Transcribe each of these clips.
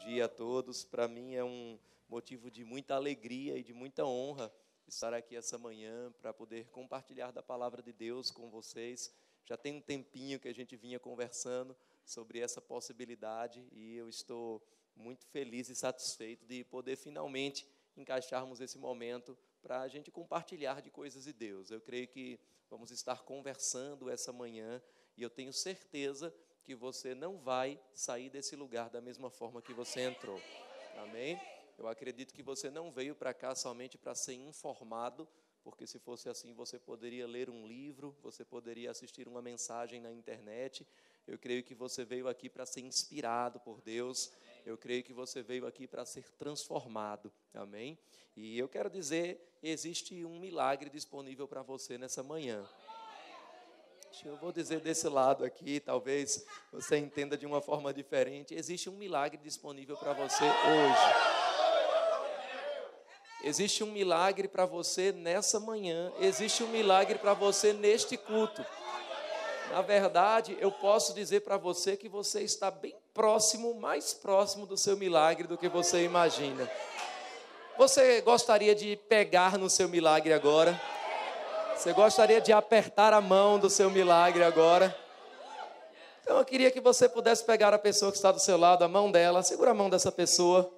dia a todos. Para mim é um motivo de muita alegria e de muita honra estar aqui essa manhã para poder compartilhar da palavra de Deus com vocês. Já tem um tempinho que a gente vinha conversando sobre essa possibilidade e eu estou muito feliz e satisfeito de poder finalmente encaixarmos esse momento para a gente compartilhar de coisas de Deus. Eu creio que vamos estar conversando essa manhã e eu tenho certeza que você não vai sair desse lugar da mesma forma que você entrou. Amém? Eu acredito que você não veio para cá somente para ser informado, porque se fosse assim você poderia ler um livro, você poderia assistir uma mensagem na internet. Eu creio que você veio aqui para ser inspirado por Deus. Eu creio que você veio aqui para ser transformado. Amém? E eu quero dizer, existe um milagre disponível para você nessa manhã. Eu vou dizer desse lado aqui, talvez você entenda de uma forma diferente. Existe um milagre disponível para você hoje. Existe um milagre para você nessa manhã. Existe um milagre para você neste culto. Na verdade, eu posso dizer para você que você está bem próximo, mais próximo do seu milagre do que você imagina. Você gostaria de pegar no seu milagre agora? Você gostaria de apertar a mão do seu milagre agora? Então eu queria que você pudesse pegar a pessoa que está do seu lado, a mão dela, segura a mão dessa pessoa.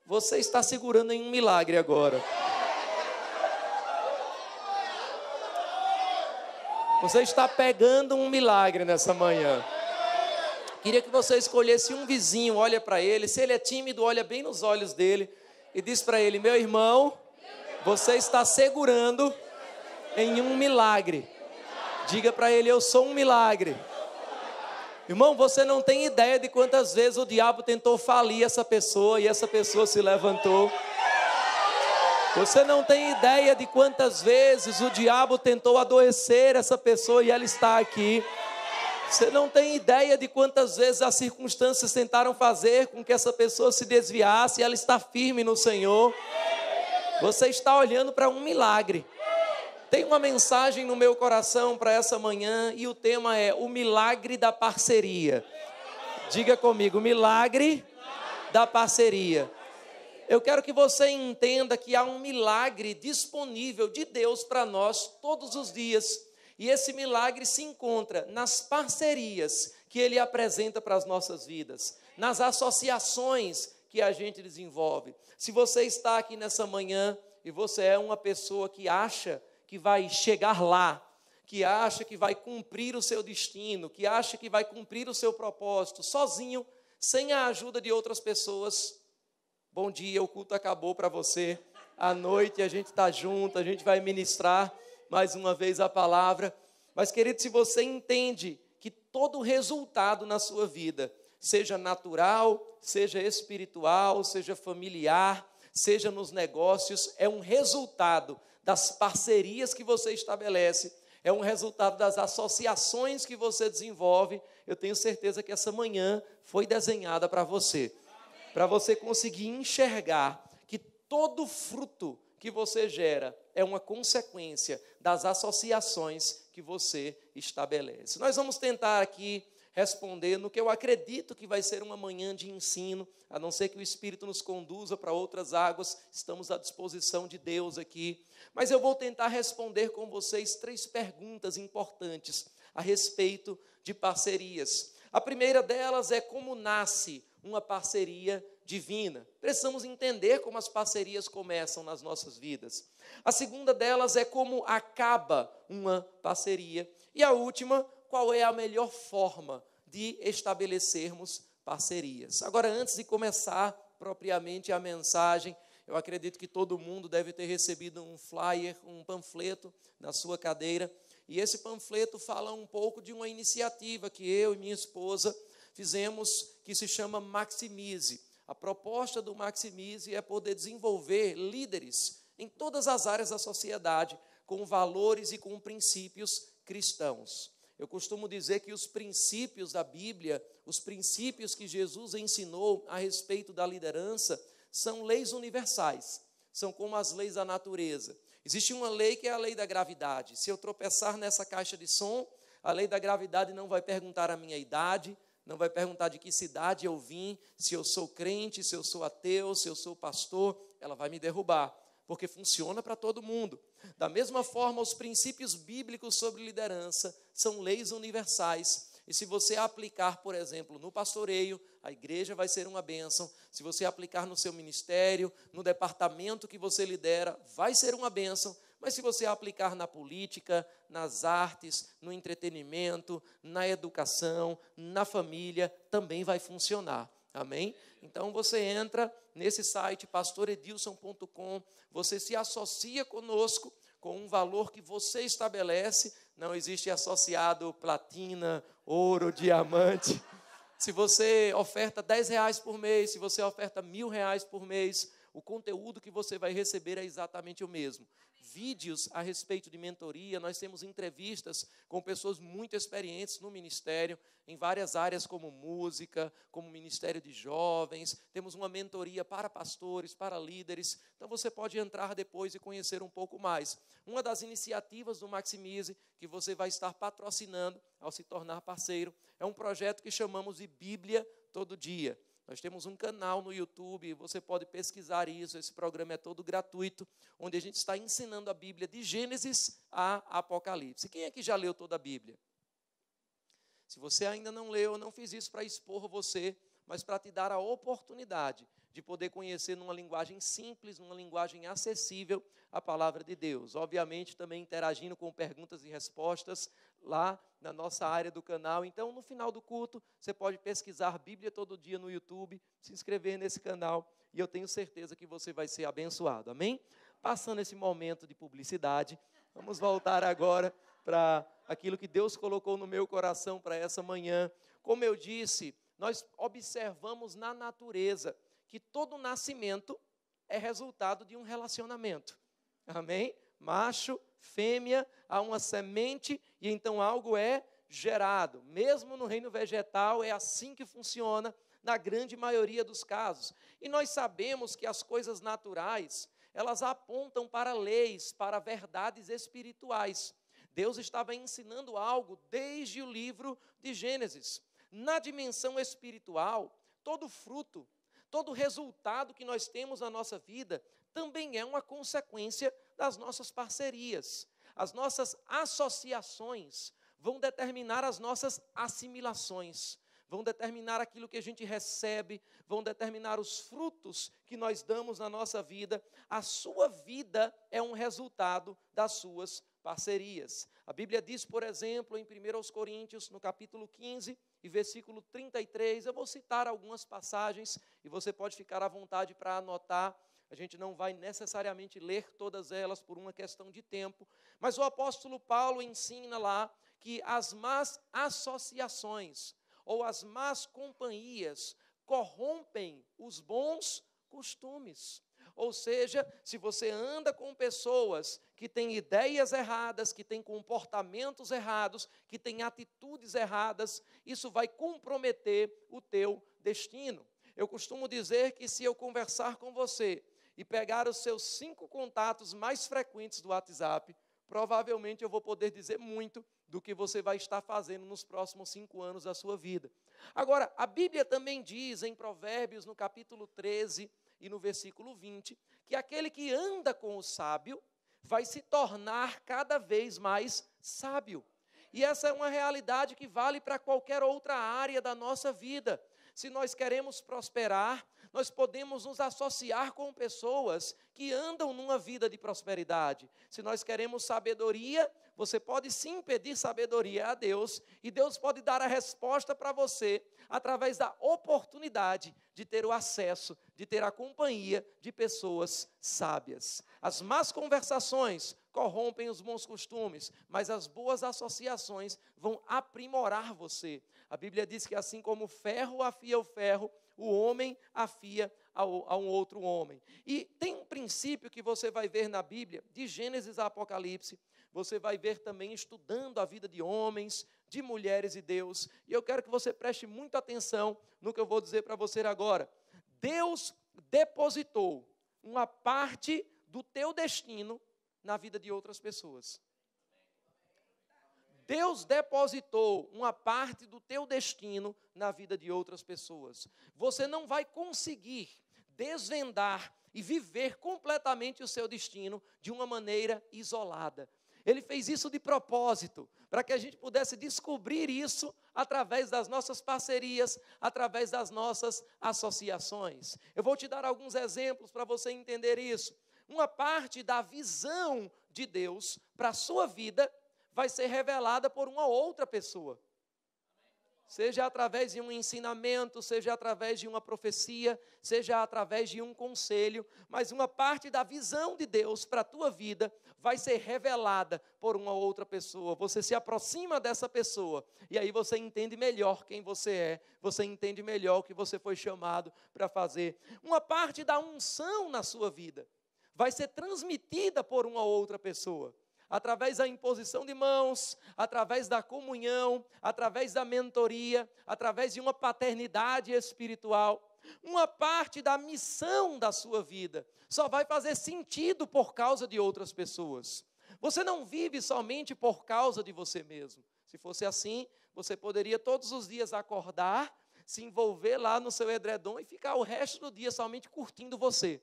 Você está segurando em um milagre agora. Você está pegando um milagre nessa manhã. Queria que você escolhesse um vizinho, olha para ele. Se ele é tímido, olha bem nos olhos dele e diz para ele: meu irmão, você está segurando em um milagre. Diga para ele: eu sou um milagre. Irmão, você não tem ideia de quantas vezes o diabo tentou falir essa pessoa e essa pessoa se levantou. Você não tem ideia de quantas vezes o diabo tentou adoecer essa pessoa e ela está aqui. Você não tem ideia de quantas vezes as circunstâncias tentaram fazer com que essa pessoa se desviasse e ela está firme no Senhor. Você está olhando para um milagre. Tem uma mensagem no meu coração para essa manhã e o tema é o milagre da parceria. Diga comigo, o milagre da parceria. Eu quero que você entenda que há um milagre disponível de Deus para nós todos os dias. E esse milagre se encontra nas parcerias que Ele apresenta para as nossas vidas, nas associações que a gente desenvolve. Se você está aqui nessa manhã e você é uma pessoa que acha que vai chegar lá, que acha que vai cumprir o seu destino, que acha que vai cumprir o seu propósito sozinho, sem a ajuda de outras pessoas, bom dia, o culto acabou para você. À noite a gente está junto, a gente vai ministrar mais uma vez a palavra. Mas, querido, se você entende que todo resultado na sua vida, seja natural, seja espiritual, seja familiar, seja nos negócios, é um resultado das parcerias que você estabelece, é um resultado das associações que você desenvolve. Eu tenho certeza que essa manhã foi desenhada para você conseguir enxergar que todo fruto que você gera é uma consequência das associações que você estabelece. Nós vamos tentar aqui responder no que eu acredito que vai ser uma manhã de ensino, a não ser que o Espírito nos conduza para outras águas, estamos à disposição de Deus aqui. Mas eu vou tentar responder com vocês 3 perguntas importantes a respeito de parcerias. A primeira delas é como nasce uma parceria divina. Precisamos entender como as parcerias começam nas nossas vidas. A segunda delas é como acaba uma parceria. E a última, qual é a melhor forma de estabelecermos parcerias. Agora, antes de começar propriamente a mensagem, eu acredito que todo mundo deve ter recebido um flyer, um panfleto na sua cadeira. E esse panfleto fala um pouco de uma iniciativa que eu e minha esposa fizemos, que se chama Maximize. A proposta do Maximize é poder desenvolver líderes em todas as áreas da sociedade com valores e com princípios cristãos. Eu costumo dizer que os princípios da Bíblia, os princípios que Jesus ensinou a respeito da liderança, são leis universais, são como as leis da natureza. Existe uma lei que é a lei da gravidade. Se eu tropeçar nessa caixa de som, a lei da gravidade não vai perguntar a minha idade, não vai perguntar de que cidade eu vim, se eu sou crente, se eu sou ateu, se eu sou pastor. Ela vai me derrubar, porque funciona para todo mundo. Da mesma forma, os princípios bíblicos sobre liderança são leis universais. E se você aplicar, por exemplo, no pastoreio, a igreja vai ser uma bênção. Se você aplicar no seu ministério, no departamento que você lidera, vai ser uma bênção. Mas se você aplicar na política, nas artes, no entretenimento, na educação, na família, também vai funcionar. Amém? Então você entra nesse site pastoredilson.com, você se associa conosco com um valor que você estabelece. Não existe associado platina, ouro, diamante. Se você oferta R$10 por mês, se você oferta R$1.000 por mês, o conteúdo que você vai receber é exatamente o mesmo. Vídeos a respeito de mentoria, nós temos entrevistas com pessoas muito experientes no ministério, em várias áreas como música, como ministério de jovens, temos uma mentoria para pastores, para líderes, então você pode entrar depois e conhecer um pouco mais. Uma das iniciativas do Maximize, que você vai estar patrocinando ao se tornar parceiro, é um projeto que chamamos de Bíblia Todo Dia. Nós temos um canal no YouTube, você pode pesquisar isso, esse programa é todo gratuito, onde a gente está ensinando a Bíblia de Gênesis a Apocalipse. Quem é que já leu toda a Bíblia? Se você ainda não leu, eu não fiz isso para expor você, mas para te dar a oportunidade de poder conhecer numa linguagem simples, numa linguagem acessível, a palavra de Deus. Obviamente, também interagindo com perguntas e respostas lá na nossa área do canal. Então, no final do culto, você pode pesquisar Bíblia Todo Dia no YouTube, se inscrever nesse canal, e eu tenho certeza que você vai ser abençoado. Amém? Passando esse momento de publicidade, vamos voltar agora para aquilo que Deus colocou no meu coração para essa manhã. Como eu disse, nós observamos na natureza que todo nascimento é resultado de um relacionamento. Amém? Macho, fêmea, há uma semente e então algo é gerado. Mesmo no reino vegetal é assim que funciona na grande maioria dos casos. E nós sabemos que as coisas naturais, elas apontam para leis, para verdades espirituais. Deus estava ensinando algo desde o livro de Gênesis. Na dimensão espiritual, todo fruto, todo resultado que nós temos na nossa vida também é uma consequência das nossas parcerias. As nossas associações vão determinar as nossas assimilações, vão determinar aquilo que a gente recebe, vão determinar os frutos que nós damos na nossa vida. A sua vida é um resultado das suas parcerias. A Bíblia diz, por exemplo, em 1 Coríntios, no capítulo 15, e versículo 33, eu vou citar algumas passagens, e você pode ficar à vontade para anotar. A gente não vai necessariamente ler todas elas por uma questão de tempo, mas o apóstolo Paulo ensina lá que as más associações, ou as más companhias, corrompem os bons costumes. Ou seja, se você anda com pessoas que têm ideias erradas, que têm comportamentos errados, que têm atitudes erradas, isso vai comprometer o teu destino. Eu costumo dizer que se eu conversar com você e pegar os seus 5 contatos mais frequentes do WhatsApp, provavelmente eu vou poder dizer muito do que você vai estar fazendo nos próximos 5 anos da sua vida. Agora, a Bíblia também diz em Provérbios, no capítulo 13, e no versículo 20, que aquele que anda com o sábio vai se tornar cada vez mais sábio. E essa é uma realidade que vale para qualquer outra área da nossa vida. Se nós queremos prosperar, nós podemos nos associar com pessoas que andam numa vida de prosperidade. Se nós queremos sabedoria, você pode sim pedir sabedoria a Deus, e Deus pode dar a resposta para você através da oportunidade de ter o acesso, de ter a companhia de pessoas sábias. As más conversações corrompem os bons costumes, mas as boas associações vão aprimorar você. A Bíblia diz que assim como o ferro afia o ferro, o homem afia a um outro homem. E tem um princípio que você vai ver na Bíblia, de Gênesis a Apocalipse, você vai ver também estudando a vida de homens, de mulheres e Deus. E eu quero que você preste muita atenção no que eu vou dizer para você agora. Deus depositou uma parte do teu destino na vida de outras pessoas. Deus depositou uma parte do teu destino na vida de outras pessoas. Você não vai conseguir desvendar e viver completamente o seu destino de uma maneira isolada. Ele fez isso de propósito, para que a gente pudesse descobrir isso através das nossas parcerias, através das nossas associações. Eu vou te dar alguns exemplos para você entender isso. Uma parte da visão de Deus para a sua vida vai ser revelada por uma outra pessoa. Seja através de um ensinamento, seja através de uma profecia, seja através de um conselho, mas uma parte da visão de Deus para a tua vida vai ser revelada por uma outra pessoa. Você se aproxima dessa pessoa e aí você entende melhor quem você é, você entende melhor o que você foi chamado para fazer. Uma parte da unção na sua vida vai ser transmitida por uma outra pessoa. Através da imposição de mãos, através da comunhão, através da mentoria, através de uma paternidade espiritual. Uma parte da missão da sua vida só vai fazer sentido por causa de outras pessoas. Você não vive somente por causa de você mesmo. Se fosse assim, você poderia todos os dias acordar, se envolver lá no seu edredom e ficar o resto do dia somente curtindo você.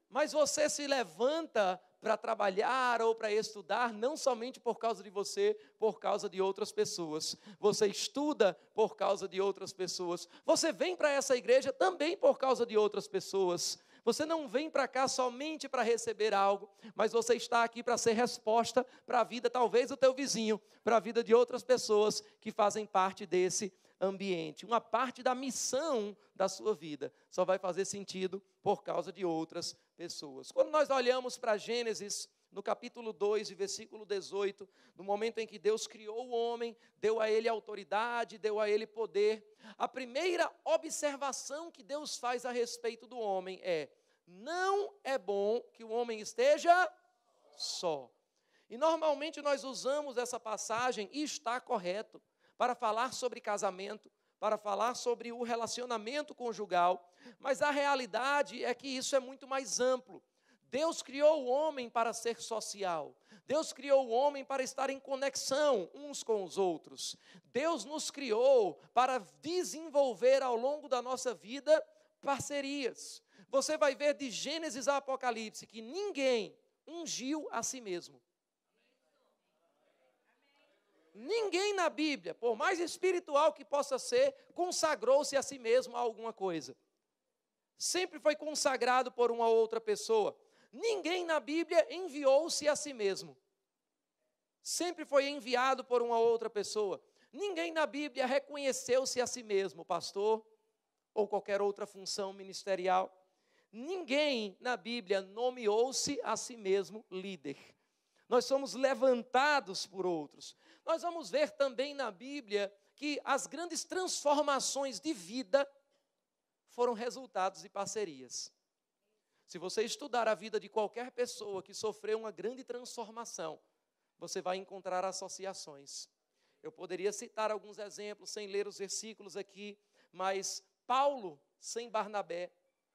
Mas você se levanta para trabalhar ou para estudar, não somente por causa de você, por causa de outras pessoas. Você estuda por causa de outras pessoas. Você vem para essa igreja também por causa de outras pessoas. Você não vem para cá somente para receber algo, mas você está aqui para ser resposta para a vida, talvez do teu vizinho, para a vida de outras pessoas que fazem parte desse ambiente. Uma parte da missão da sua vida só vai fazer sentido por causa de outras pessoas. Quando nós olhamos para Gênesis, no capítulo 2, versículo 18, no momento em que Deus criou o homem, deu a ele autoridade, deu a ele poder, a primeira observação que Deus faz a respeito do homem é: não é bom que o homem esteja só. E normalmente nós usamos essa passagem, e está correto, para falar sobre casamento, para falar sobre o relacionamento conjugal, mas a realidade é que isso é muito mais amplo. Deus criou o homem para ser social. Deus criou o homem para estar em conexão uns com os outros. Deus nos criou para desenvolver ao longo da nossa vida parcerias. Você vai ver de Gênesis a Apocalipse que ninguém ungiu a si mesmo. Ninguém na Bíblia, por mais espiritual que possa ser, consagrou-se a si mesmo a alguma coisa. Sempre foi consagrado por uma outra pessoa. Ninguém na Bíblia enviou-se a si mesmo. Sempre foi enviado por uma outra pessoa. Ninguém na Bíblia reconheceu-se a si mesmo, pastor, ou qualquer outra função ministerial. Ninguém na Bíblia nomeou-se a si mesmo líder. Nós somos levantados por outros. Nós vamos ver também na Bíblia que as grandes transformações de vida foram resultados de parcerias. Se você estudar a vida de qualquer pessoa que sofreu uma grande transformação, você vai encontrar associações. Eu poderia citar alguns exemplos, sem ler os versículos aqui, mas Paulo, sem Barnabé,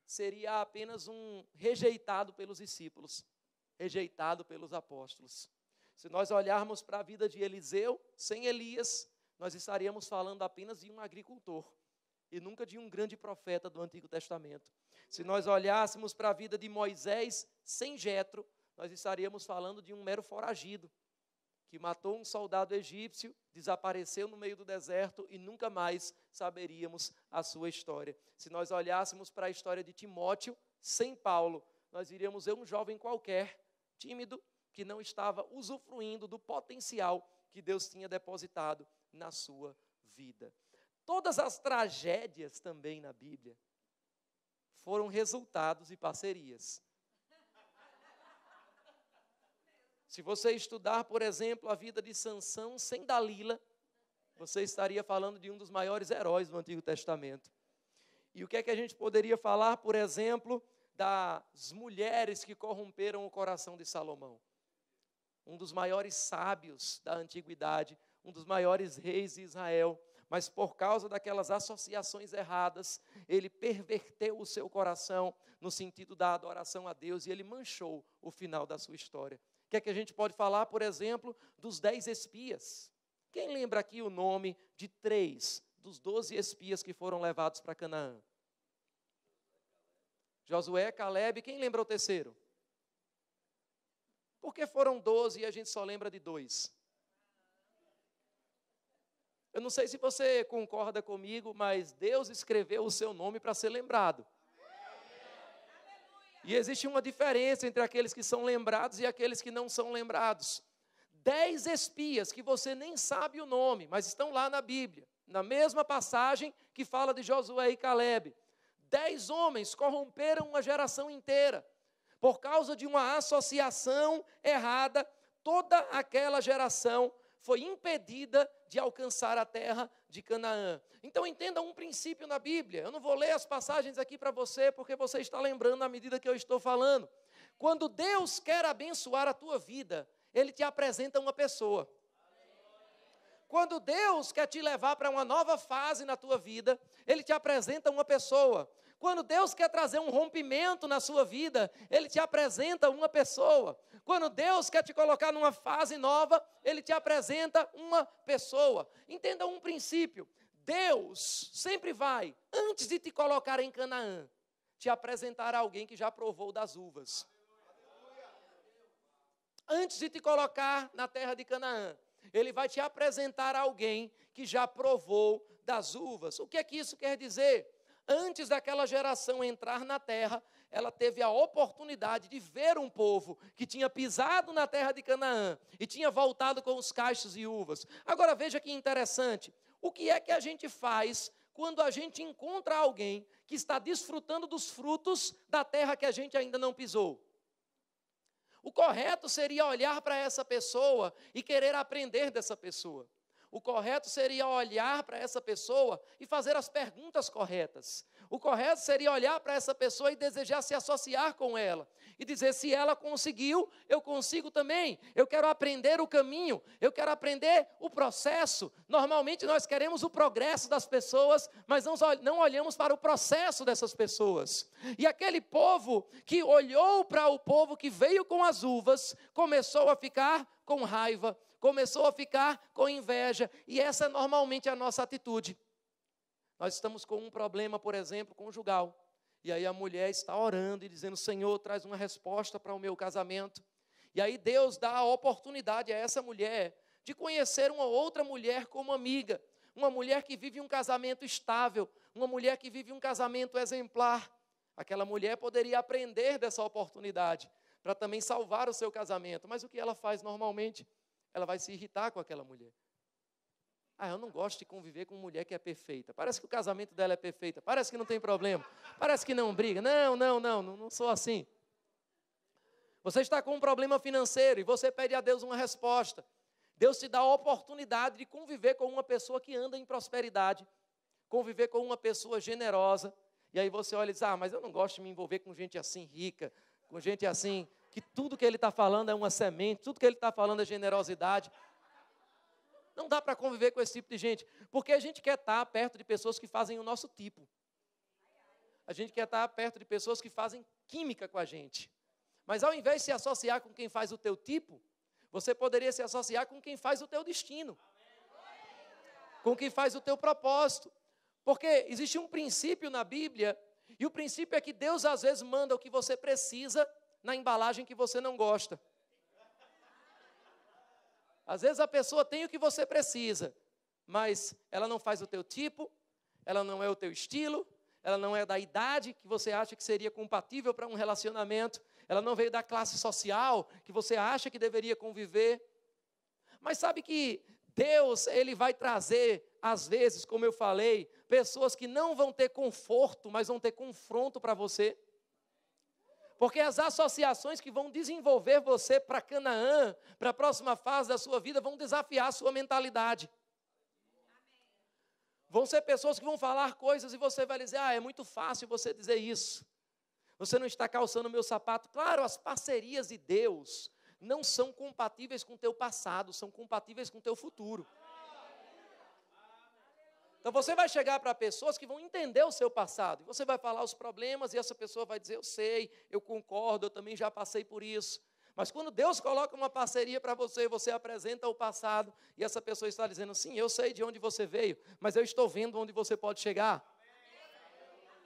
seria apenas um rejeitado pelos discípulos, rejeitado pelos apóstolos. Se nós olharmos para a vida de Eliseu, sem Elias, nós estaríamos falando apenas de um agricultor e nunca de um grande profeta do Antigo Testamento. Se nós olhássemos para a vida de Moisés, sem Jetro, nós estaríamos falando de um mero foragido, que matou um soldado egípcio, desapareceu no meio do deserto e nunca mais saberíamos a sua história. Se nós olhássemos para a história de Timóteo, sem Paulo, nós iríamos ver um jovem qualquer, tímido, que não estava usufruindo do potencial que Deus tinha depositado na sua vida. Todas as tragédias também na Bíblia foram resultados de parcerias. Se você estudar, por exemplo, a vida de Sansão sem Dalila, você estaria falando de um dos maiores heróis do Antigo Testamento. E o que é que a gente poderia falar, por exemplo, das mulheres que corromperam o coração de Salomão? Um dos maiores sábios da antiguidade, um dos maiores reis de Israel, mas por causa daquelas associações erradas, ele perverteu o seu coração no sentido da adoração a Deus e ele manchou o final da sua história. O que é que a gente pode falar, por exemplo, dos 10 espias? Quem lembra aqui o nome de 3 dos 12 espias que foram levados para Canaã? Josué, Caleb, quem lembra o terceiro? Por que foram 12 e a gente só lembra de 2? Eu não sei se você concorda comigo, mas Deus escreveu o seu nome para ser lembrado. E existe uma diferença entre aqueles que são lembrados e aqueles que não são lembrados. 10 espias que você nem sabe o nome, mas estão lá na Bíblia, na mesma passagem que fala de Josué e Caleb. 10 homens corromperam uma geração inteira. Por causa de uma associação errada, toda aquela geração foi impedida de alcançar a terra de Canaã. Então entenda um princípio na Bíblia. Eu não vou ler as passagens aqui para você, porque você está lembrando à medida que eu estou falando. Quando Deus quer abençoar a tua vida, Ele te apresenta uma pessoa. Quando Deus quer te levar para uma nova fase na tua vida, Ele te apresenta uma pessoa. Quando Deus quer trazer um rompimento na sua vida, Ele te apresenta uma pessoa. Quando Deus quer te colocar numa fase nova, Ele te apresenta uma pessoa. Entenda um princípio. Deus sempre vai, antes de te colocar em Canaã, te apresentar alguém que já provou das uvas. Antes de te colocar na terra de Canaã, Ele vai te apresentar alguém que já provou das uvas. O que é que isso quer dizer? Antes daquela geração entrar na terra, ela teve a oportunidade de ver um povo que tinha pisado na terra de Canaã e tinha voltado com os cachos e uvas. Agora veja que interessante, o que é que a gente faz quando a gente encontra alguém que está desfrutando dos frutos da terra que a gente ainda não pisou? O correto seria olhar para essa pessoa e querer aprender dessa pessoa. O correto seria olhar para essa pessoa e fazer as perguntas corretas. O correto seria olhar para essa pessoa e desejar se associar com ela. E dizer, se ela conseguiu, eu consigo também. Eu quero aprender o caminho, eu quero aprender o processo. Normalmente nós queremos o progresso das pessoas, mas não olhamos para o processo dessas pessoas. E aquele povo que olhou para o povo que veio com as uvas, começou a ficar com raiva, começou a ficar com inveja, e essa é normalmente a nossa atitude. Nós estamos com um problema, por exemplo, conjugal, e aí a mulher está orando e dizendo, Senhor, traz uma resposta para o meu casamento, e aí Deus dá a oportunidade a essa mulher de conhecer uma outra mulher como amiga, uma mulher que vive um casamento estável, uma mulher que vive um casamento exemplar. Aquela mulher poderia aprender dessa oportunidade, para também salvar o seu casamento, mas o que ela faz normalmente? Ela vai se irritar com aquela mulher. Eu não gosto de conviver com mulher que é perfeita. Parece que o casamento dela é perfeito. Parece que não tem problema. Parece que não briga. Não sou assim. Você está com um problema financeiro e você pede a Deus uma resposta. Deus te dá a oportunidade de conviver com uma pessoa que anda em prosperidade, conviver com uma pessoa generosa. E aí você olha e diz, mas eu não gosto de me envolver com gente assim rica, com gente assim, que tudo que ele está falando é uma semente, tudo que ele está falando é generosidade. Não dá para conviver com esse tipo de gente, porque a gente quer estar perto de pessoas que fazem o nosso tipo. A gente quer estar perto de pessoas que fazem química com a gente. Mas ao invés de se associar com quem faz o teu tipo, você poderia se associar com quem faz o teu destino, com quem faz o teu propósito. Porque existe um princípio na Bíblia, e o princípio é que Deus às vezes manda o que você precisa na embalagem que você não gosta. Às vezes a pessoa tem o que você precisa, mas ela não faz o teu tipo, ela não é o teu estilo, ela não é da idade que você acha que seria compatível para um relacionamento, ela não veio da classe social que você acha que deveria conviver. Mas sabe que Deus, Ele vai trazer, às vezes, como eu falei, pessoas que não vão ter conforto, mas vão ter confronto para você. Porque as associações que vão desenvolver você para Canaã, para a próxima fase da sua vida, vão desafiar a sua mentalidade. Vão ser pessoas que vão falar coisas e você vai dizer, é muito fácil você dizer isso. Você não está calçando o meu sapato. Claro, as parcerias de Deus não são compatíveis com o teu passado, são compatíveis com o teu futuro. Então você vai chegar para pessoas que vão entender o seu passado, e você vai falar os problemas, e essa pessoa vai dizer, eu sei, eu concordo, eu também já passei por isso. Mas quando Deus coloca uma parceria para você, você apresenta o passado, e essa pessoa está dizendo, sim, eu sei de onde você veio, mas eu estou vendo onde você pode chegar.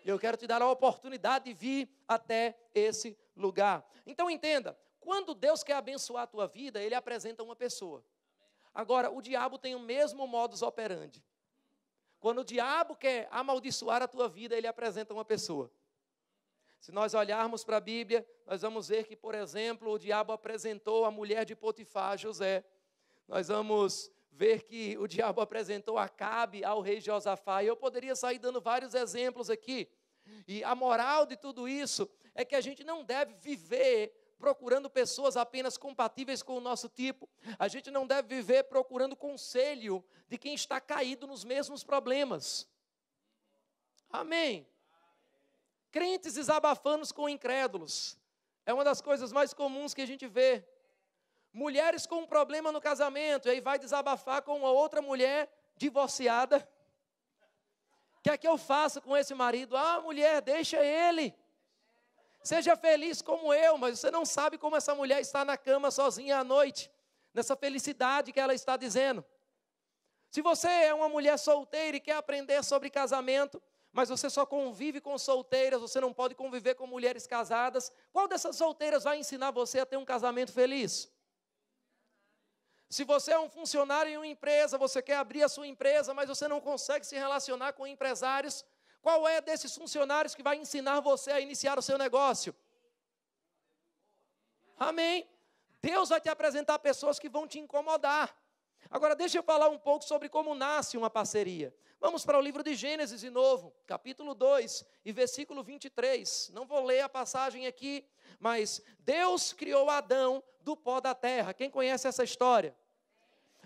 E eu quero te dar a oportunidade de vir até esse lugar. Então entenda, quando Deus quer abençoar a tua vida, Ele apresenta uma pessoa. Agora, o diabo tem o mesmo modus operandi. Quando o diabo quer amaldiçoar a tua vida, ele apresenta uma pessoa. Se nós olharmos para a Bíblia, nós vamos ver que, por exemplo, o diabo apresentou a mulher de Potifar, José. Nós vamos ver que o diabo apresentou Acabe ao rei Josafá. E eu poderia sair dando vários exemplos aqui. E a moral de tudo isso é que a gente não deve viver procurando pessoas apenas compatíveis com o nosso tipo. A gente não deve viver procurando conselho de quem está caído nos mesmos problemas. Amém. Crentes desabafando com incrédulos. É uma das coisas mais comuns que a gente vê. Mulheres com um problema no casamento, e aí vai desabafar com uma outra mulher divorciada. O que é que eu faço com esse marido? Ah, mulher, deixa ele. Seja feliz como eu, mas você não sabe como essa mulher está na cama sozinha à noite, nessa felicidade que ela está dizendo. Se você é uma mulher solteira e quer aprender sobre casamento, mas você só convive com solteiras, você não pode conviver com mulheres casadas, qual dessas solteiras vai ensinar você a ter um casamento feliz? Se você é um funcionário em uma empresa, você quer abrir a sua empresa, mas você não consegue se relacionar com empresários, qual é desses funcionários que vai ensinar você a iniciar o seu negócio? Amém? Deus vai te apresentar pessoas que vão te incomodar. Agora deixa eu falar um pouco sobre como nasce uma parceria. Vamos para o livro de Gênesis de novo, capítulo 2 e versículo 23. Não vou ler a passagem aqui, mas Deus criou Adão do pó da terra. Quem conhece essa história?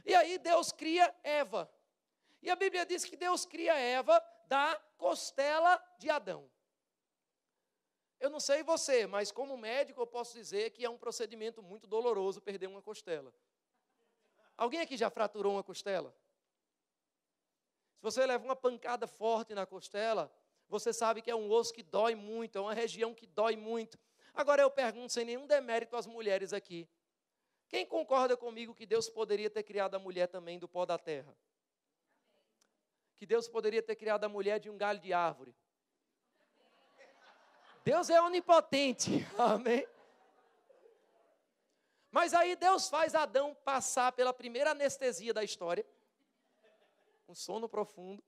E aí Deus cria Eva. E a Bíblia diz que Deus cria Eva da costela de Adão. Eu não sei você, mas como médico eu posso dizer que é um procedimento muito doloroso perder uma costela. Alguém aqui já fraturou uma costela? Se você leva uma pancada forte na costela, você sabe que é um osso que dói muito, é uma região que dói muito. Agora eu pergunto, sem nenhum demérito às mulheres aqui, quem concorda comigo que Deus poderia ter criado a mulher também do pó da terra? Que Deus poderia ter criado a mulher de um galho de árvore? Deus é onipotente, amém? Mas aí Deus faz Adão passar pela primeira anestesia da história, um sono profundo.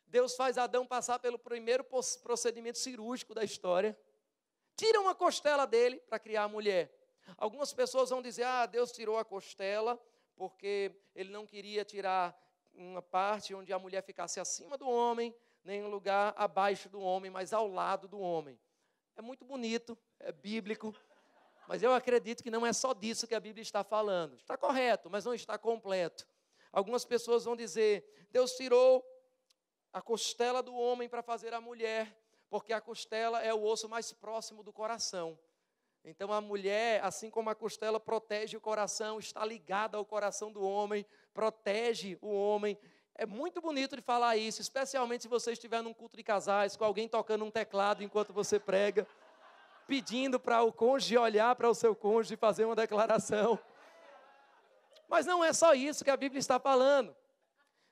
Deus faz Adão passar pelo primeiro procedimento cirúrgico da história. Tira uma costela dele para criar a mulher. Algumas pessoas vão dizer, Deus tirou a costela porque Ele não queria tirar uma parte onde a mulher ficasse acima do homem, nem um lugar abaixo do homem, mas ao lado do homem. É muito bonito, é bíblico, mas eu acredito que não é só disso que a Bíblia está falando. Está correto, mas não está completo. Algumas pessoas vão dizer, Deus tirou a costela do homem para fazer a mulher, porque a costela é o osso mais próximo do coração. Então a mulher, assim como a costela protege o coração, está ligada ao coração do homem, protege o homem. É muito bonito de falar isso, especialmente se você estiver num culto de casais, com alguém tocando um teclado enquanto você prega, pedindo para o cônjuge olhar para o seu cônjuge e fazer uma declaração. Mas não é só isso que a Bíblia está falando.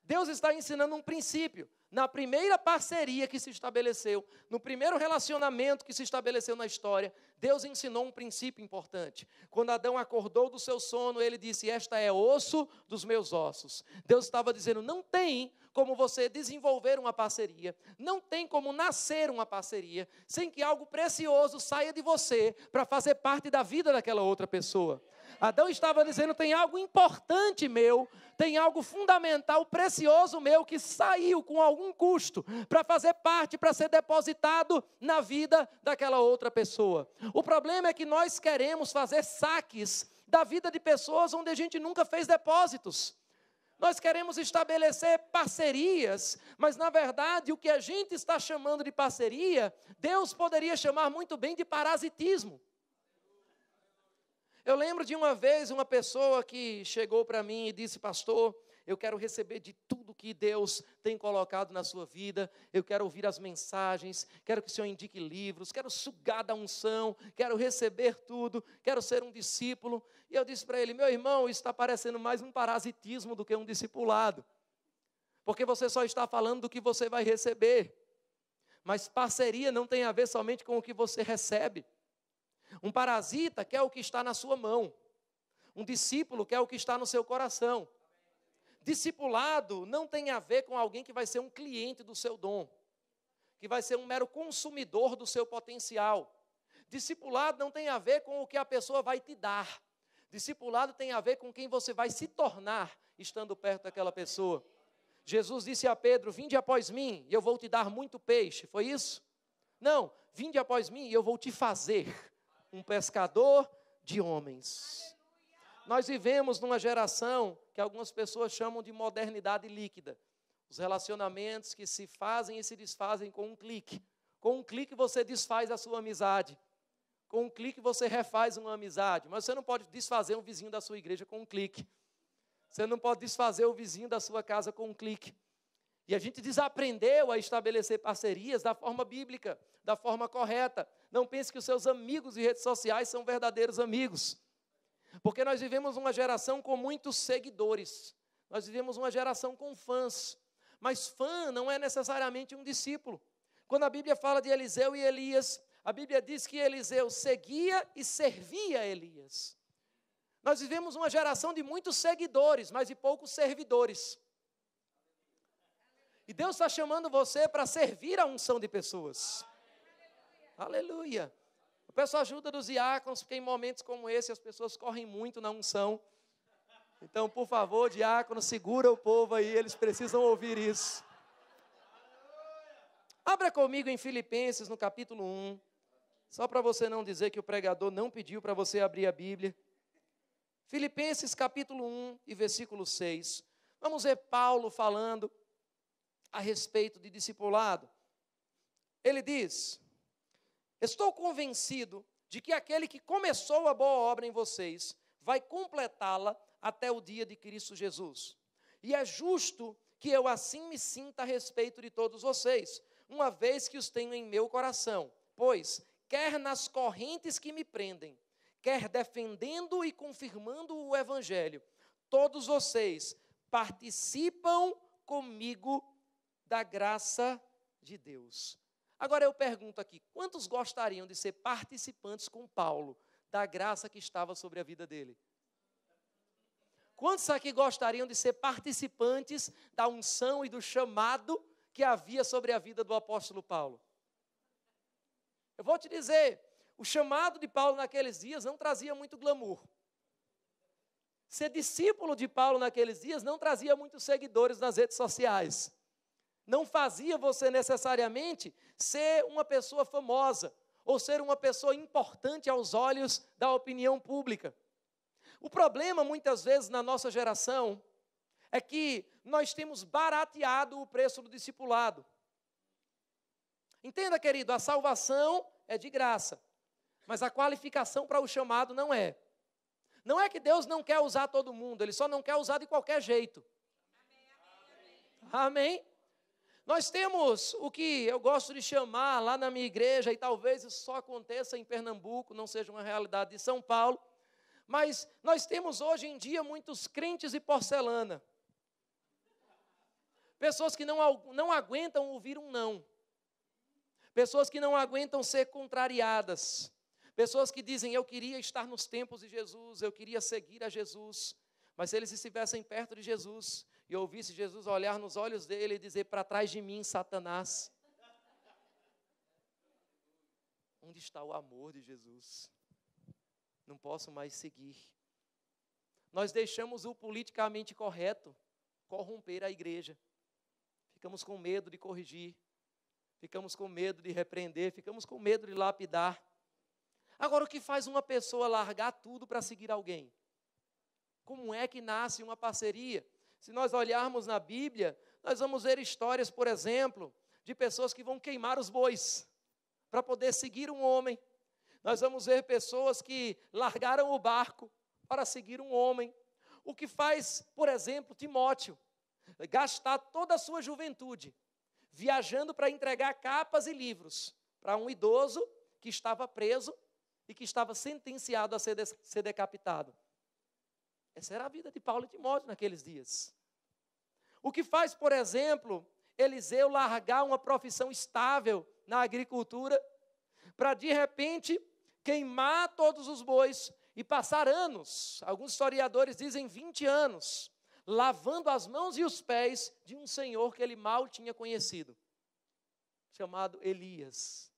Deus está ensinando um princípio. Na primeira parceria que se estabeleceu, no primeiro relacionamento que se estabeleceu na história, Deus ensinou um princípio importante. Quando Adão acordou do seu sono, ele disse, esta é osso dos meus ossos. Deus estava dizendo, não tem como você desenvolver uma parceria, não tem como nascer uma parceria, sem que algo precioso saia de você para fazer parte da vida daquela outra pessoa. Adão estava dizendo, tem algo importante meu, tem algo fundamental, precioso meu, que saiu com algum custo para fazer parte, para ser depositado na vida daquela outra pessoa. O problema é que nós queremos fazer saques da vida de pessoas onde a gente nunca fez depósitos. Nós queremos estabelecer parcerias, mas na verdade o que a gente está chamando de parceria, Deus poderia chamar muito bem de parasitismo. Eu lembro de uma vez uma pessoa que chegou para mim e disse, pastor, Eu quero receber de tudo que Deus tem colocado na sua vida. Eu quero ouvir as mensagens, quero que o Senhor indique livros, quero sugar da unção, quero receber tudo, quero ser um discípulo. E eu disse para ele, meu irmão, isso está parecendo mais um parasitismo do que um discipulado. Porque você só está falando do que você vai receber. Mas parceria não tem a ver somente com o que você recebe. Um parasita quer o que está na sua mão. Um discípulo quer o que está no seu coração. Discipulado não tem a ver com alguém que vai ser um cliente do seu dom, que vai ser um mero consumidor do seu potencial. Discipulado não tem a ver com o que a pessoa vai te dar. Discipulado tem a ver com quem você vai se tornar estando perto daquela pessoa. Jesus disse a Pedro, vinde após mim e eu vou te dar muito peixe. Foi isso? Não, vinde após mim e eu vou te fazer um pescador de homens. Nós vivemos numa geração que algumas pessoas chamam de modernidade líquida. Os relacionamentos que se fazem e se desfazem com um clique. Com um clique você desfaz a sua amizade. Com um clique você refaz uma amizade. Mas você não pode desfazer um vizinho da sua igreja com um clique. Você não pode desfazer o vizinho da sua casa com um clique. E a gente desaprendeu a estabelecer parcerias da forma bíblica, da forma correta. Não pense que os seus amigos de redes sociais são verdadeiros amigos. Porque nós vivemos uma geração com muitos seguidores. Nós vivemos uma geração com fãs. Mas fã não é necessariamente um discípulo. Quando a Bíblia fala de Eliseu e Elias, a Bíblia diz que Eliseu seguia e servia Elias. Nós vivemos uma geração de muitos seguidores, mas de poucos servidores. E Deus está chamando você para servir a unção de pessoas. Aleluia. Eu peço ajuda dos diáconos, porque em momentos como esse as pessoas correm muito na unção. Então, por favor, diácono, segura o povo aí, eles precisam ouvir isso. Abra comigo em Filipenses, no capítulo 1. Só para você não dizer que o pregador não pediu para você abrir a Bíblia. Filipenses capítulo 1 e versículo 6. Vamos ver Paulo falando a respeito de discipulado. Ele diz, estou convencido de que aquele que começou a boa obra em vocês vai completá-la até o dia de Cristo Jesus. E é justo que eu assim me sinta a respeito de todos vocês, uma vez que os tenho em meu coração, pois, quer nas correntes que me prendem, quer defendendo e confirmando o Evangelho, todos vocês participam comigo da graça de Deus. Agora eu pergunto aqui, quantos gostariam de ser participantes com Paulo da graça que estava sobre a vida dele? Quantos aqui gostariam de ser participantes da unção e do chamado que havia sobre a vida do apóstolo Paulo? Eu vou te dizer, o chamado de Paulo naqueles dias não trazia muito glamour. Ser discípulo de Paulo naqueles dias não trazia muitos seguidores nas redes sociais. Não fazia você necessariamente ser uma pessoa famosa ou ser uma pessoa importante aos olhos da opinião pública. O problema, muitas vezes, na nossa geração, é que nós temos barateado o preço do discipulado. Entenda, querido, a salvação é de graça, mas a qualificação para o chamado não é. Não é que Deus não quer usar todo mundo, Ele só não quer usar de qualquer jeito. Amém? Nós temos o que eu gosto de chamar lá na minha igreja, e talvez isso só aconteça em Pernambuco, não seja uma realidade de São Paulo, mas nós temos hoje em dia muitos crentes de porcelana. Pessoas que não aguentam ouvir um não. Pessoas que não aguentam ser contrariadas. Pessoas que dizem, eu queria estar nos tempos de Jesus, eu queria seguir a Jesus. Mas se eles estivessem perto de Jesus e ouvisse Jesus olhar nos olhos dele e dizer, para trás de mim, Satanás. Onde está o amor de Jesus? Não posso mais seguir. Nós deixamos o politicamente correto corromper a igreja. Ficamos com medo de corrigir. Ficamos com medo de repreender. Ficamos com medo de lapidar. Agora, o que faz uma pessoa largar tudo para seguir alguém? Como é que nasce uma parceria? Se nós olharmos na Bíblia, nós vamos ver histórias, por exemplo, de pessoas que vão queimar os bois para poder seguir um homem. Nós vamos ver pessoas que largaram o barco para seguir um homem. O que faz, por exemplo, Timóteo gastar toda a sua juventude viajando para entregar capas e livros para um idoso que estava preso e que estava sentenciado a ser decapitado. Essa era a vida de Paulo e Timóteo naqueles dias. O que faz, por exemplo, Eliseu largar uma profissão estável na agricultura para, de repente, queimar todos os bois e passar anos, alguns historiadores dizem 20 anos, lavando as mãos e os pés de um senhor que ele mal tinha conhecido, chamado Elias.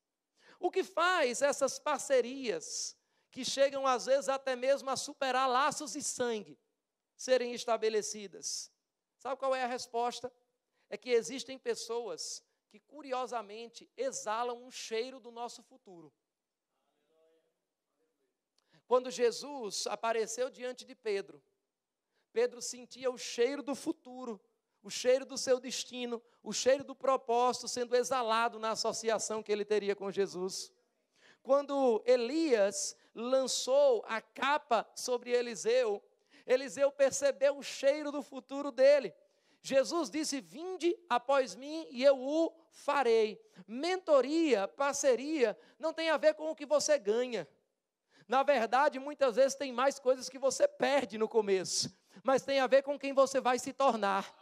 O que faz essas parcerias, que chegam às vezes até mesmo a superar laços de sangue, serem estabelecidas? Sabe qual é a resposta? É que existem pessoas que curiosamente exalam um cheiro do nosso futuro. Quando Jesus apareceu diante de Pedro, Pedro sentia o cheiro do futuro, o cheiro do seu destino, o cheiro do propósito sendo exalado na associação que ele teria com Jesus. Quando Elias lançou a capa sobre Eliseu, Eliseu percebeu o cheiro do futuro dele. Jesus disse: vinde após mim e eu o farei. Mentoria, parceria, não tem a ver com o que você ganha. Na verdade, muitas vezes tem mais coisas que você perde no começo, mas tem a ver com quem você vai se tornar.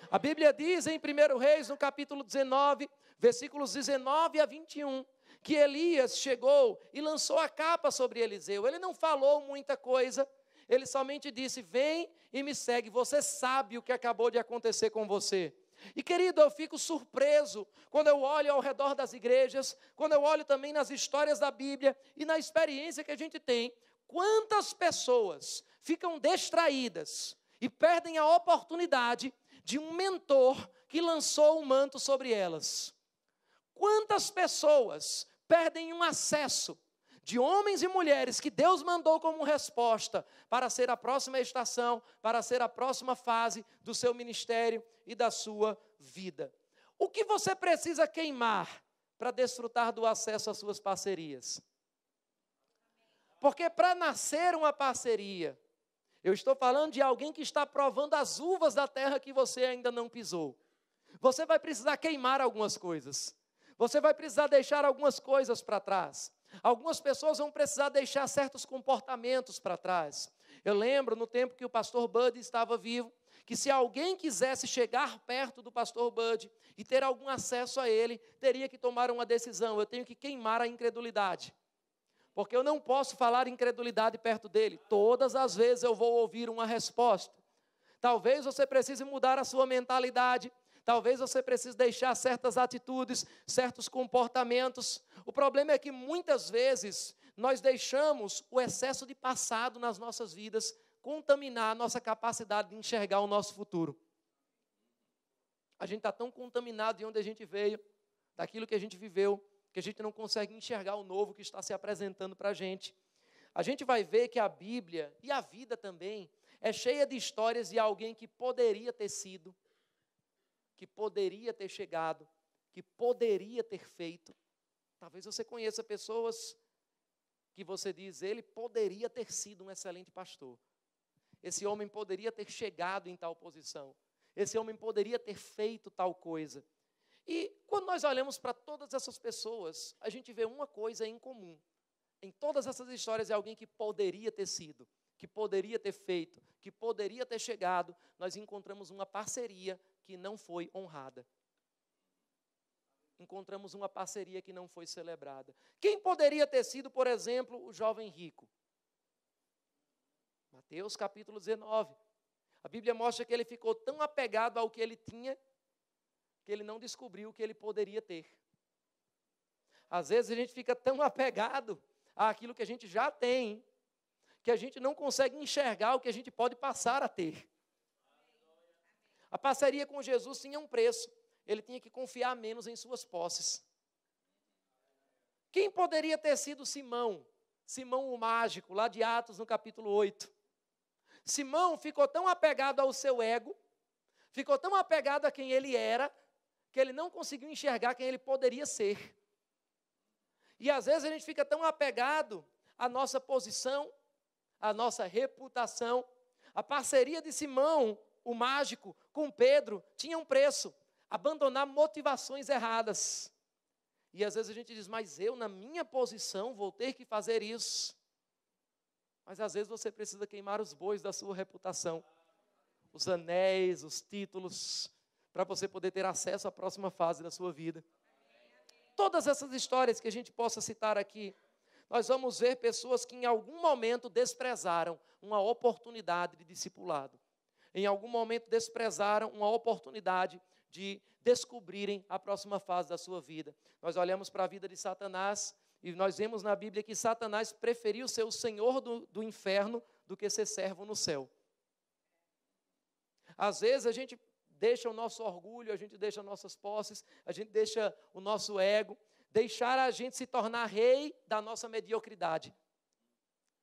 A Bíblia diz em 1 Reis, no capítulo 19, versículos 19 a 21, que Elias chegou e lançou a capa sobre Eliseu. Ele não falou muita coisa, ele somente disse: vem e me segue, você sabe o que acabou de acontecer com você. E querido, eu fico surpreso quando eu olho ao redor das igrejas, quando eu olho também nas histórias da Bíblia e na experiência que a gente tem, quantas pessoas ficam distraídas e perdem a oportunidade de um mentor que lançou um manto sobre elas. Quantas pessoas perdem um acesso de homens e mulheres que Deus mandou como resposta para ser a próxima estação, para ser a próxima fase do seu ministério e da sua vida. O que você precisa queimar para desfrutar do acesso às suas parcerias? Porque para nascer uma parceria, eu estou falando de alguém que está provando as uvas da terra que você ainda não pisou. Você vai precisar queimar algumas coisas. Você vai precisar deixar algumas coisas para trás. Algumas pessoas vão precisar deixar certos comportamentos para trás. Eu lembro, no tempo que o pastor Bud estava vivo, que se alguém quisesse chegar perto do pastor Bud e ter algum acesso a ele, teria que tomar uma decisão: eu tenho que queimar a incredulidade. Porque eu não posso falar incredulidade perto dele. Todas as vezes eu vou ouvir uma resposta. Talvez você precise mudar a sua mentalidade. Talvez você precise deixar certas atitudes, certos comportamentos. O problema é que muitas vezes nós deixamos o excesso de passado nas nossas vidas contaminar a nossa capacidade de enxergar o nosso futuro. A gente está tão contaminado de onde a gente veio, daquilo que a gente viveu, que a gente não consegue enxergar o novo que está se apresentando para a gente. A gente vai ver que a Bíblia e a vida também é cheia de histórias de alguém que poderia ter sido, que poderia ter chegado, que poderia ter feito. Talvez você conheça pessoas que você diz: ele poderia ter sido um excelente pastor. Esse homem poderia ter chegado em tal posição. Esse homem poderia ter feito tal coisa. E quando nós olhamos para todas essas pessoas, a gente vê uma coisa em comum. Em todas essas histórias é alguém que poderia ter sido, que poderia ter feito, que poderia ter chegado. Nós encontramos uma parceria que não foi honrada. Encontramos uma parceria que não foi celebrada. Quem poderia ter sido, por exemplo, o jovem rico? Mateus capítulo 19. A Bíblia mostra que ele ficou tão apegado ao que ele tinha, que ele não descobriu o que ele poderia ter. Às vezes a gente fica tão apegado àquilo que a gente já tem, que a gente não consegue enxergar o que a gente pode passar a ter. A parceria com Jesus tinha um preço. Ele tinha que confiar menos em suas posses. Quem poderia ter sido Simão? Simão o mágico, lá de Atos, no capítulo 8. Simão ficou tão apegado ao seu ego, ficou tão apegado a quem ele era, que ele não conseguiu enxergar quem ele poderia ser. E às vezes a gente fica tão apegado à nossa posição, à nossa reputação, A parceria de Simão, o mágico, com Pedro, tinha um preço: abandonar motivações erradas. E às vezes a gente diz, mas eu, na minha posição, vou ter que fazer isso. Mas às vezes você precisa queimar os bois da sua reputação, os anéis, os títulos, para você poder ter acesso à próxima fase da sua vida. Todas essas histórias que a gente possa citar aqui, nós vamos ver pessoas que em algum momento desprezaram uma oportunidade de discipulado. Em algum momento desprezaram uma oportunidade de descobrirem a próxima fase da sua vida. Nós olhamos para a vida de Satanás e nós vemos na Bíblia que Satanás preferiu ser o senhor do inferno do que ser servo no céu. Às vezes a gente deixa o nosso orgulho, a gente deixa nossas posses, a gente deixa o nosso ego, deixar a gente se tornar rei da nossa mediocridade,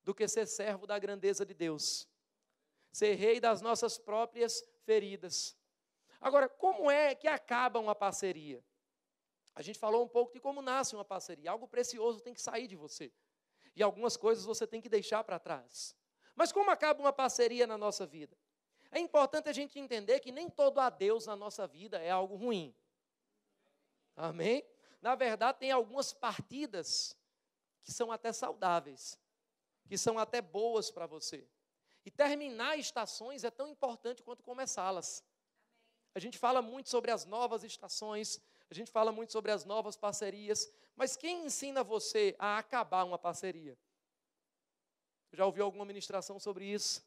do que ser servo da grandeza de Deus, ser rei das nossas próprias feridas. Agora, como é que acaba uma parceria? A gente falou um pouco de como nasce uma parceria. Algo precioso tem que sair de você, e algumas coisas você tem que deixar para trás. Mas como acaba uma parceria na nossa vida? É importante a gente entender que nem todo adeus na nossa vida é algo ruim. Amém? Na verdade, tem algumas partidas que são até saudáveis, que são até boas para você. E terminar estações é tão importante quanto começá-las. A gente fala muito sobre as novas estações, a gente fala muito sobre as novas parcerias, mas quem ensina você a acabar uma parceria? Já ouviu alguma ministração sobre isso?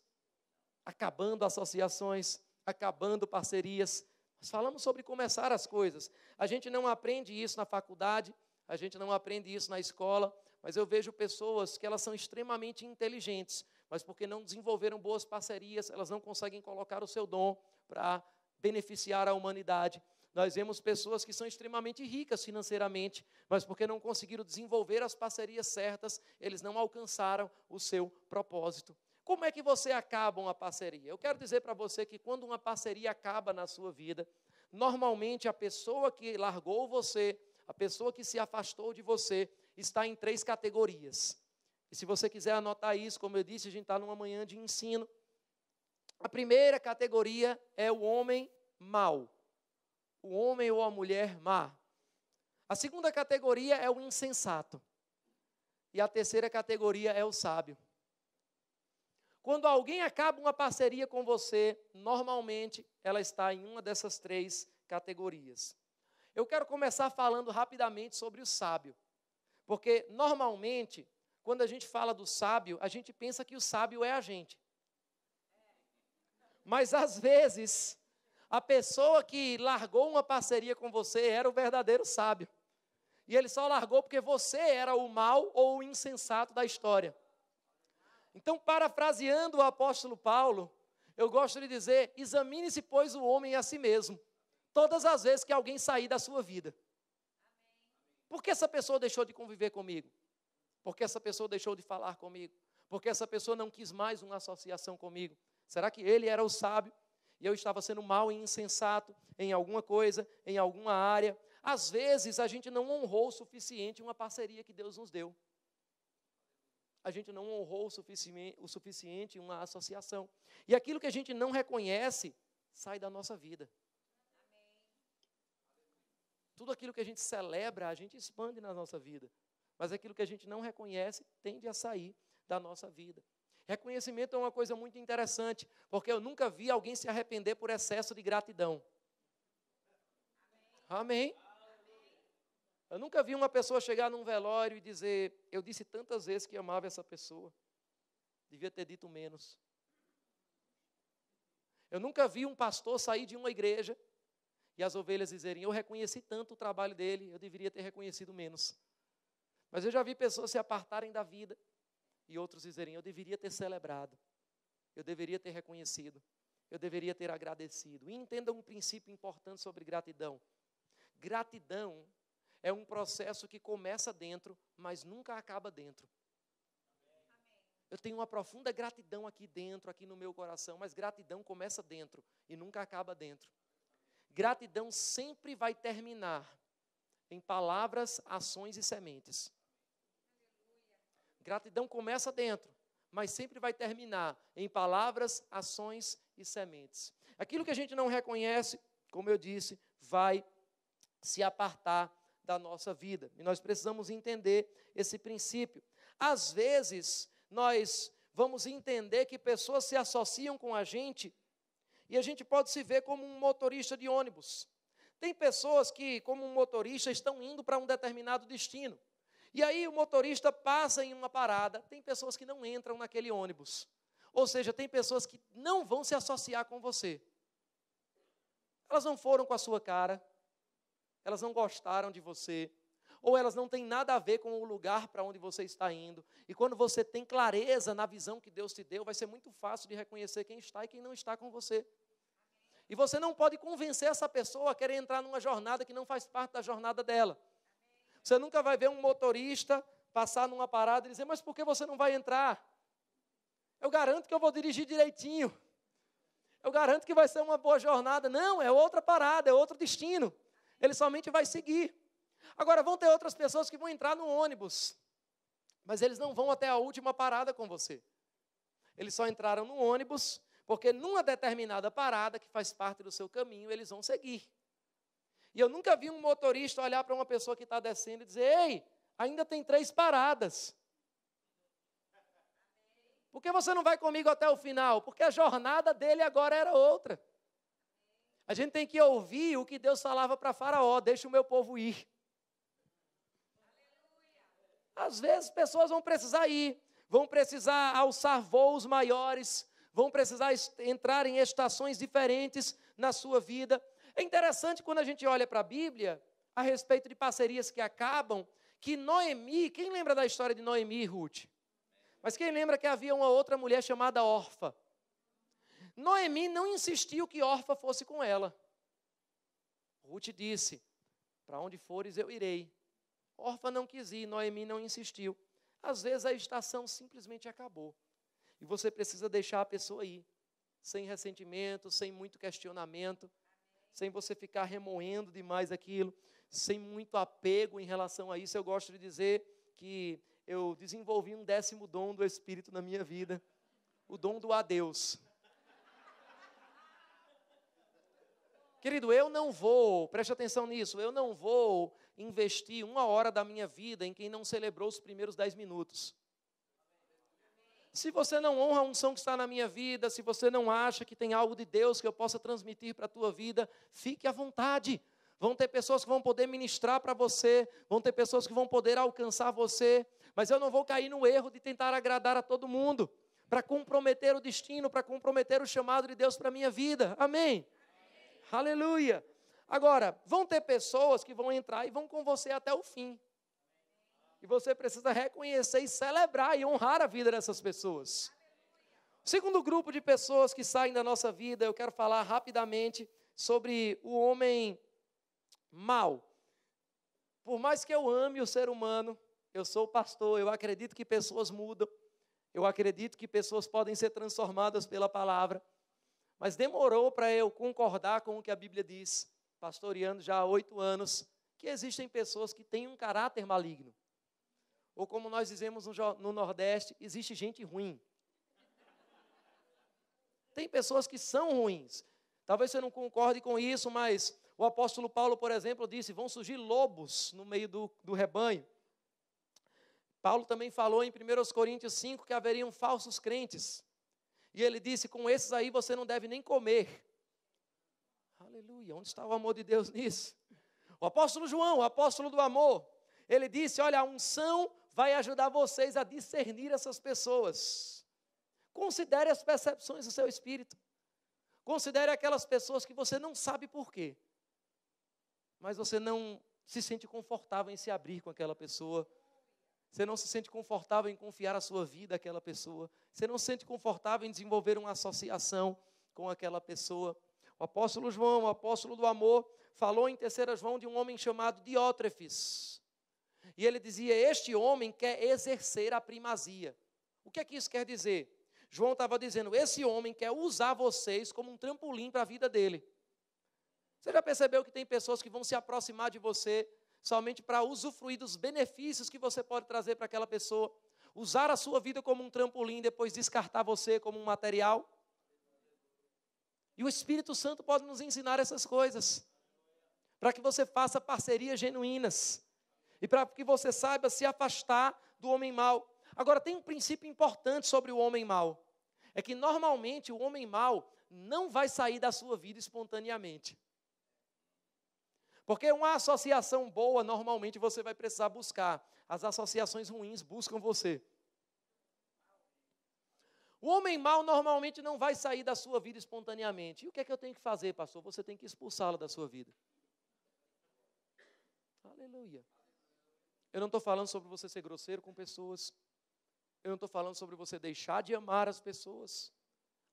Acabando associações, acabando parcerias. Nós falamos sobre começar as coisas. A gente não aprende isso na faculdade, a gente não aprende isso na escola, mas eu vejo pessoas que elas são extremamente inteligentes, mas porque não desenvolveram boas parcerias, elas não conseguem colocar o seu dom para beneficiar a humanidade. Nós vemos pessoas que são extremamente ricas financeiramente, mas porque não conseguiram desenvolver as parcerias certas, eles não alcançaram o seu propósito. Como é que você acaba uma parceria? Eu quero dizer para você que quando uma parceria acaba na sua vida, normalmente a pessoa que largou você, a pessoa que se afastou de você, está em 3 categorias. E se você quiser anotar isso, como eu disse, a gente está numa manhã de ensino. A primeira categoria é o homem mau, o homem ou a mulher má. A segunda categoria é o insensato. E a terceira categoria é o sábio. Quando alguém acaba uma parceria com você, normalmente ela está em uma dessas 3 categorias. Eu quero começar falando rapidamente sobre o sábio, porque normalmente, quando a gente fala do sábio, a gente pensa que o sábio é a gente. Mas às vezes, a pessoa que largou uma parceria com você era o verdadeiro sábio. E ele só largou porque você era o mau ou o insensato da história. Então, parafraseando o apóstolo Paulo, eu gosto de dizer, examine-se, pois, o homem a si mesmo, todas as vezes que alguém sair da sua vida. Por que essa pessoa deixou de conviver comigo? Por que essa pessoa deixou de falar comigo? Por que essa pessoa não quis mais uma associação comigo? Será que ele era o sábio e eu estava sendo mau e insensato em alguma coisa, em alguma área? Às vezes, a gente não honrou o suficiente uma parceria que Deus nos deu. A gente não honrou o suficiente uma associação. E aquilo que a gente não reconhece, sai da nossa vida. Tudo aquilo que a gente celebra, a gente expande na nossa vida. Mas aquilo que a gente não reconhece, tende a sair da nossa vida. Reconhecimento é uma coisa muito interessante, porque eu nunca vi alguém se arrepender por excesso de gratidão. Amém? Eu nunca vi uma pessoa chegar num velório e dizer, eu disse tantas vezes que amava essa pessoa, devia ter dito menos. Eu nunca vi um pastor sair de uma igreja e as ovelhas dizerem, eu reconheci tanto o trabalho dele, eu deveria ter reconhecido menos. Mas eu já vi pessoas se apartarem da vida e outros dizerem, eu deveria ter celebrado, eu deveria ter reconhecido, eu deveria ter agradecido. E entenda um princípio importante sobre gratidão. Gratidão é um processo que começa dentro, mas nunca acaba dentro. Eu tenho uma profunda gratidão aqui dentro, aqui no meu coração, mas gratidão começa dentro e nunca acaba dentro. Gratidão sempre vai terminar em palavras, ações e sementes. Gratidão começa dentro, mas sempre vai terminar em palavras, ações e sementes. Aquilo que a gente não reconhece, como eu disse, vai se apartar da nossa vida. E nós precisamos entender esse princípio. Às vezes, nós vamos entender que pessoas se associam com a gente e a gente pode se ver como um motorista de ônibus. Tem pessoas que, como um motorista, estão indo para um determinado destino. E aí o motorista passa em uma parada, tem pessoas que não entram naquele ônibus. Ou seja, tem pessoas que não vão se associar com você. Elas não foram com a sua cara, elas não gostaram de você, ou elas não têm nada a ver com o lugar para onde você está indo. E quando você tem clareza na visão que Deus te deu, vai ser muito fácil de reconhecer quem está e quem não está com você. E você não pode convencer essa pessoa a querer entrar numa jornada que não faz parte da jornada dela. Você nunca vai ver um motorista passar numa parada e dizer, mas por que você não vai entrar? Eu garanto que eu vou dirigir direitinho. Eu garanto que vai ser uma boa jornada. Não, é outra parada, é outro destino. Ele somente vai seguir. Agora, vão ter outras pessoas que vão entrar no ônibus, mas eles não vão até a última parada com você. Eles só entraram no ônibus, porque numa determinada parada, que faz parte do seu caminho, eles vão seguir. E eu nunca vi um motorista olhar para uma pessoa que está descendo e dizer, ei, ainda tem 3 paradas. Por que você não vai comigo até o final? Porque a jornada dele agora era outra. A gente tem que ouvir o que Deus falava para Faraó, deixa o meu povo ir. Às vezes pessoas vão precisar ir, vão precisar alçar voos maiores, vão precisar entrar em estações diferentes na sua vida. É interessante quando a gente olha para a Bíblia, a respeito de parcerias que acabam, que Noemi, quem lembra da história de Noemi e Ruth? Mas quem lembra que havia uma outra mulher chamada Orfa? Noemi não insistiu que Orfa fosse com ela. Ruth disse, para onde fores eu irei. Orfa não quis ir, Noemi não insistiu. Às vezes a estação simplesmente acabou. E você precisa deixar a pessoa ir, sem ressentimento, sem muito questionamento, sem você ficar remoendo demais aquilo, sem muito apego em relação a isso. Eu gosto de dizer que eu desenvolvi um 10º dom do Espírito na minha vida, o dom do adeus. Querido, eu não vou, preste atenção nisso, eu não vou investir 1 hora da minha vida em quem não celebrou os primeiros 10 minutos. Se você não honra a unção que está na minha vida, se você não acha que tem algo de Deus que eu possa transmitir para a tua vida, fique à vontade. Vão ter pessoas que vão poder ministrar para você, vão ter pessoas que vão poder alcançar você, mas eu não vou cair no erro de tentar agradar a todo mundo, para comprometer o destino, para comprometer o chamado de Deus para a minha vida. Amém? Aleluia. Agora, vão ter pessoas que vão entrar e vão com você até o fim. E você precisa reconhecer e celebrar e honrar a vida dessas pessoas. O segundo grupo de pessoas que saem da nossa vida, eu quero falar rapidamente sobre o homem mau. Por mais que eu ame o ser humano, eu sou pastor, eu acredito que pessoas mudam, eu acredito que pessoas podem ser transformadas pela palavra, mas demorou para eu concordar com o que a Bíblia diz, pastoreando já há 8 anos, que existem pessoas que têm um caráter maligno. Ou como nós dizemos no Nordeste, existe gente ruim. Tem pessoas que são ruins. Talvez você não concorde com isso, mas o apóstolo Paulo, por exemplo, disse, vão surgir lobos no meio do rebanho. Paulo também falou em 1 Coríntios 5 que haveriam falsos crentes. E ele disse, com esses aí você não deve nem comer. Aleluia, onde está o amor de Deus nisso? O apóstolo João, o apóstolo do amor, ele disse, olha, a unção vai ajudar vocês a discernir essas pessoas. Considere as percepções do seu espírito. Considere aquelas pessoas que você não sabe por quê, mas você não se sente confortável em se abrir com aquela pessoa. Você não se sente confortável em confiar a sua vida àquela pessoa. Você não se sente confortável em desenvolver uma associação com aquela pessoa. O apóstolo João, o apóstolo do amor, falou em 3 João de um homem chamado Diótrefes. E ele dizia, este homem quer exercer a primazia. O que é que isso quer dizer? João estava dizendo, esse homem quer usar vocês como um trampolim para a vida dele. Você já percebeu que tem pessoas que vão se aproximar de você somente para usufruir dos benefícios que você pode trazer para aquela pessoa? Usar a sua vida como um trampolim, depois descartar você como um material. E o Espírito Santo pode nos ensinar essas coisas, para que você faça parcerias genuínas, e para que você saiba se afastar do homem mau. Agora, tem um princípio importante sobre o homem mau, é que normalmente o homem mau não vai sair da sua vida espontaneamente. Porque uma associação boa, normalmente você vai precisar buscar. As associações ruins buscam você. O homem mau normalmente não vai sair da sua vida espontaneamente. E o que é que eu tenho que fazer, pastor? Você tem que expulsá-lo da sua vida. Aleluia. Eu não estou falando sobre você ser grosseiro com pessoas. Eu não estou falando sobre você deixar de amar as pessoas.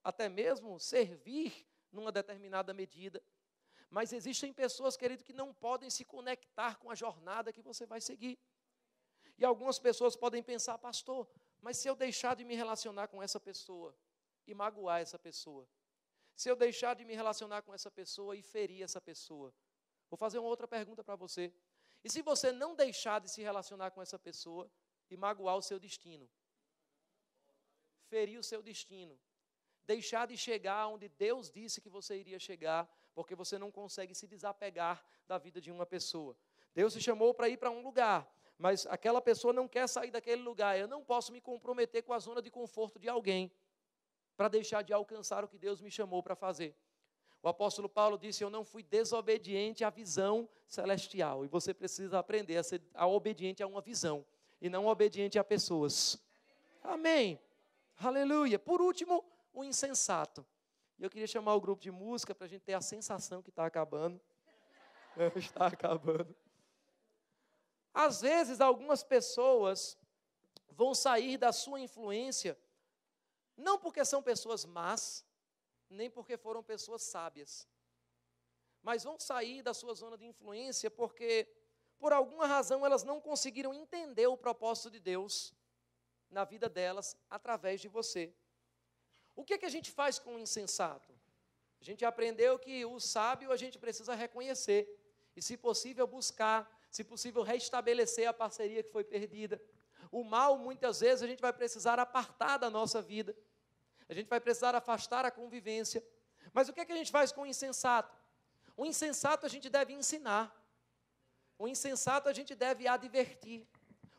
Até mesmo servir numa determinada medida. Mas existem pessoas, querido, que não podem se conectar com a jornada que você vai seguir. E algumas pessoas podem pensar, pastor, mas se eu deixar de me relacionar com essa pessoa e magoar essa pessoa, se eu deixar de me relacionar com essa pessoa e ferir essa pessoa, vou fazer uma outra pergunta para você. E se você não deixar de se relacionar com essa pessoa e magoar o seu destino? Ferir o seu destino. Deixar de chegar onde Deus disse que você iria chegar, porque você não consegue se desapegar da vida de uma pessoa. Deus te chamou para ir para um lugar, mas aquela pessoa não quer sair daquele lugar. Eu não posso me comprometer com a zona de conforto de alguém para deixar de alcançar o que Deus me chamou para fazer. O apóstolo Paulo disse, eu não fui desobediente à visão celestial. E você precisa aprender a ser obediente a uma visão e não obediente a pessoas. Amém. Aleluia. Por último, o insensato. E eu queria chamar o grupo de música para a gente ter a sensação que está acabando. Está acabando. Às vezes, algumas pessoas vão sair da sua influência, não porque são pessoas más, nem porque foram pessoas sábias, mas vão sair da sua zona de influência porque, por alguma razão, elas não conseguiram entender o propósito de Deus na vida delas, através de você. O que é que a gente faz com o insensato? A gente aprendeu que o sábio a gente precisa reconhecer e, se possível, buscar, se possível, restabelecer a parceria que foi perdida. O mal, muitas vezes, a gente vai precisar apartar da nossa vida. A gente vai precisar afastar a convivência. Mas o que é que a gente faz com o insensato? O insensato a gente deve ensinar. O insensato a gente deve advertir.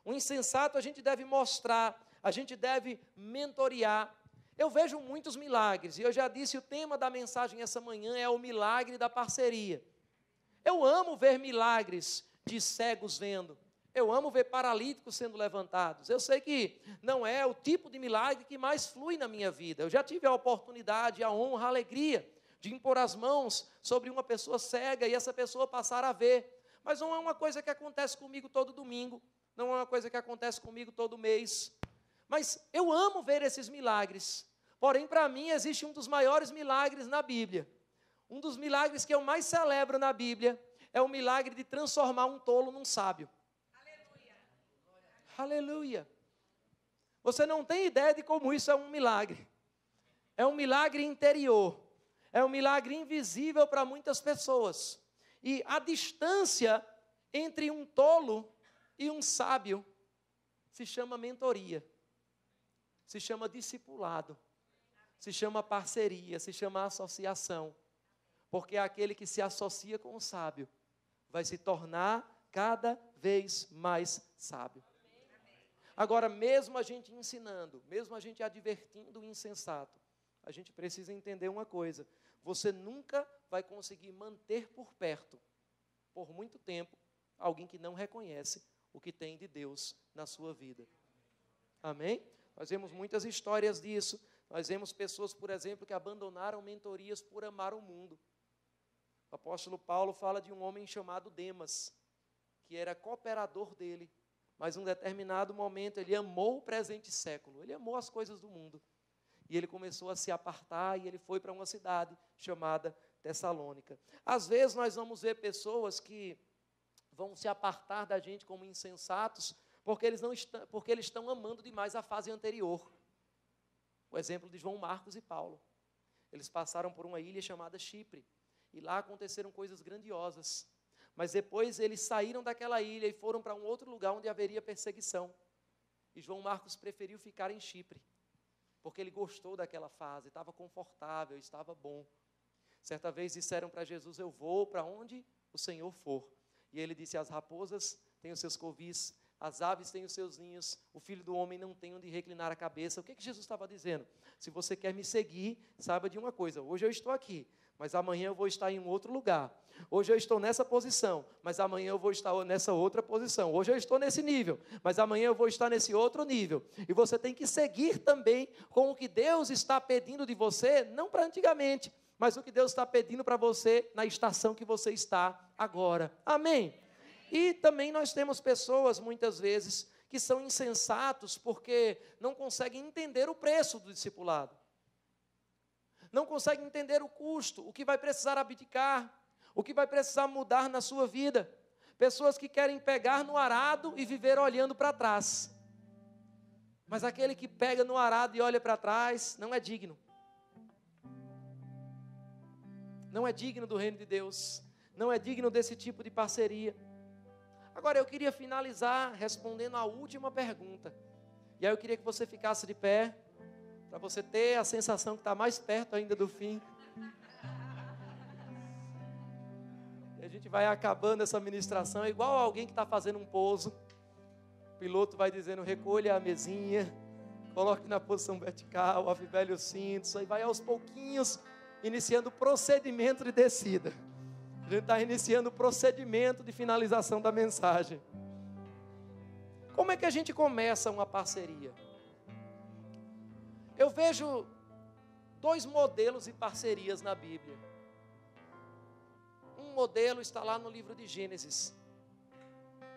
O insensato a gente deve mostrar. A gente deve mentorear. Eu vejo muitos milagres, e eu já disse, o tema da mensagem essa manhã é o milagre da parceria. Eu amo ver milagres de cegos vendo. Eu amo ver paralíticos sendo levantados. Eu sei que não é o tipo de milagre que mais flui na minha vida. Eu já tive a oportunidade, a honra, a alegria de impor as mãos sobre uma pessoa cega e essa pessoa passar a ver. Mas não é uma coisa que acontece comigo todo domingo, não é uma coisa que acontece comigo todo mês. Mas eu amo ver esses milagres. Porém, para mim, existe um dos maiores milagres na Bíblia. Um dos milagres que eu mais celebro na Bíblia é o milagre de transformar um tolo num sábio. Aleluia. Aleluia. Você não tem ideia de como isso é um milagre. É um milagre interior. É um milagre invisível para muitas pessoas. E a distância entre um tolo e um sábio se chama mentoria. Se chama discipulado. Se chama parceria, se chama associação. Porque aquele que se associa com o sábio vai se tornar cada vez mais sábio. Agora, mesmo a gente ensinando, mesmo a gente advertindo o insensato, a gente precisa entender uma coisa. Você nunca vai conseguir manter por perto, por muito tempo, alguém que não reconhece o que tem de Deus na sua vida. Amém? Nós vemos muitas histórias disso. Nós vemos pessoas, por exemplo, que abandonaram mentorias por amar o mundo. O apóstolo Paulo fala de um homem chamado Demas, que era cooperador dele, mas em um determinado momento ele amou o presente século, ele amou as coisas do mundo. E ele começou a se apartar e ele foi para uma cidade chamada Tessalônica. Às vezes nós vamos ver pessoas que vão se apartar da gente como insensatos, porque eles estão amando demais a fase anterior. O exemplo de João Marcos e Paulo. Eles passaram por uma ilha chamada Chipre. E lá aconteceram coisas grandiosas. Mas depois eles saíram daquela ilha e foram para um outro lugar onde haveria perseguição. E João Marcos preferiu ficar em Chipre, porque ele gostou daquela fase, estava confortável, estava bom. Certa vez disseram para Jesus, eu vou para onde o Senhor for. E ele disse, as raposas têm os seus covis, as aves têm os seus ninhos, o Filho do Homem não tem onde reclinar a cabeça. O que Jesus estava dizendo? Se você quer me seguir, saiba de uma coisa, hoje eu estou aqui, mas amanhã eu vou estar em um outro lugar. Hoje eu estou nessa posição, mas amanhã eu vou estar nessa outra posição. Hoje eu estou nesse nível, mas amanhã eu vou estar nesse outro nível. E você tem que seguir também com o que Deus está pedindo de você, não para antigamente, mas o que Deus está pedindo para você na estação que você está agora. Amém? E também nós temos pessoas, muitas vezes, que são insensatos porque não conseguem entender o preço do discipulado. Não conseguem entender o custo, o que vai precisar abdicar, o que vai precisar mudar na sua vida. Pessoas que querem pegar no arado e viver olhando para trás. Mas aquele que pega no arado e olha para trás, não é digno. Não é digno do reino de Deus. Não é digno desse tipo de parceria. Agora eu queria finalizar respondendo a última pergunta. E aí eu queria que você ficasse de pé, para você ter a sensação que está mais perto ainda do fim. E a gente vai acabando essa ministração, é igual alguém que está fazendo um pouso. O piloto vai dizendo, recolha a mesinha, coloque na posição vertical, afivele o cinto, isso aí vai aos pouquinhos, iniciando o procedimento de descida. A gente está iniciando o procedimento de finalização da mensagem. Como é que a gente começa uma parceria? Eu vejo 2 modelos de parcerias na Bíblia. Um modelo está lá no livro de Gênesis,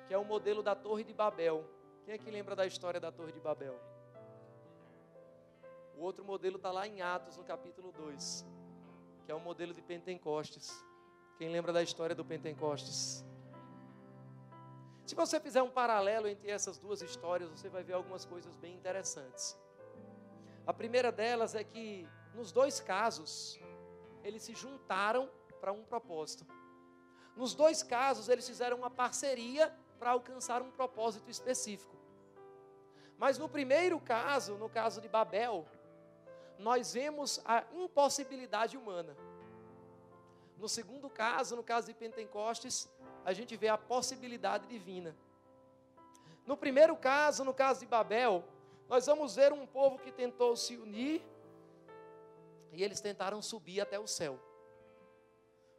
que é o modelo da Torre de Babel. Quem é que lembra da história da Torre de Babel? O outro modelo está lá em Atos, no capítulo 2, que é o modelo de Pentecostes. Quem lembra da história do Pentecostes? Se você fizer um paralelo entre essas 2 histórias, você vai ver algumas coisas bem interessantes. A primeira delas é que, nos 2 casos, eles se juntaram para um propósito. Nos 2 casos, eles fizeram uma parceria para alcançar um propósito específico. Mas no primeiro caso, no caso de Babel, nós vemos a impossibilidade humana. No segundo caso, no caso de Pentecostes, a gente vê a possibilidade divina. No primeiro caso, no caso de Babel, nós vamos ver um povo que tentou se unir e eles tentaram subir até o céu.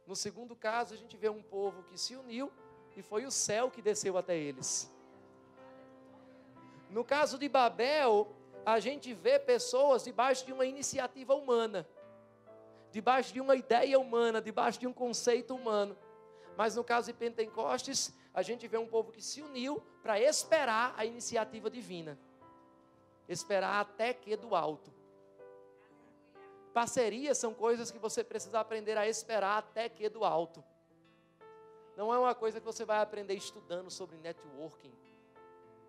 No segundo caso, a gente vê um povo que se uniu e foi o céu que desceu até eles. No caso de Babel, a gente vê pessoas debaixo de uma iniciativa humana, debaixo de uma ideia humana, debaixo de um conceito humano. Mas no caso de Pentecostes, a gente vê um povo que se uniu para esperar a iniciativa divina. Esperar até que do alto. Parcerias são coisas que você precisa aprender a esperar até que do alto. Não é uma coisa que você vai aprender estudando sobre networking,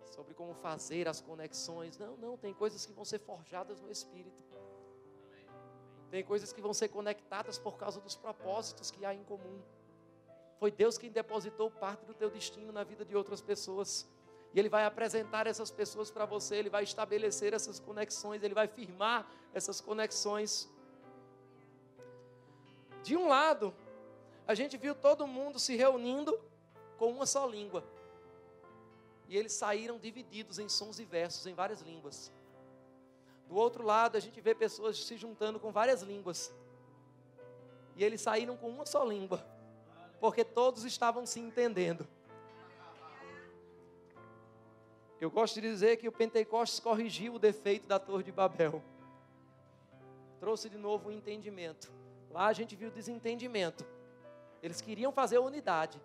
sobre como fazer as conexões. Não, tem coisas que vão ser forjadas no Espírito. Tem coisas que vão ser conectadas por causa dos propósitos que há em comum. Foi Deus quem depositou parte do teu destino na vida de outras pessoas. E Ele vai apresentar essas pessoas para você, Ele vai estabelecer essas conexões, Ele vai firmar essas conexões. De um lado, a gente viu todo mundo se reunindo com uma só língua. E eles saíram divididos em sons e versos, em várias línguas. Do outro lado, a gente vê pessoas se juntando com várias línguas. E eles saíram com uma só língua, porque todos estavam se entendendo. Eu gosto de dizer que o Pentecostes corrigiu o defeito da Torre de Babel. Trouxe de novo o entendimento. Lá a gente viu desentendimento. Eles queriam fazer a unidade,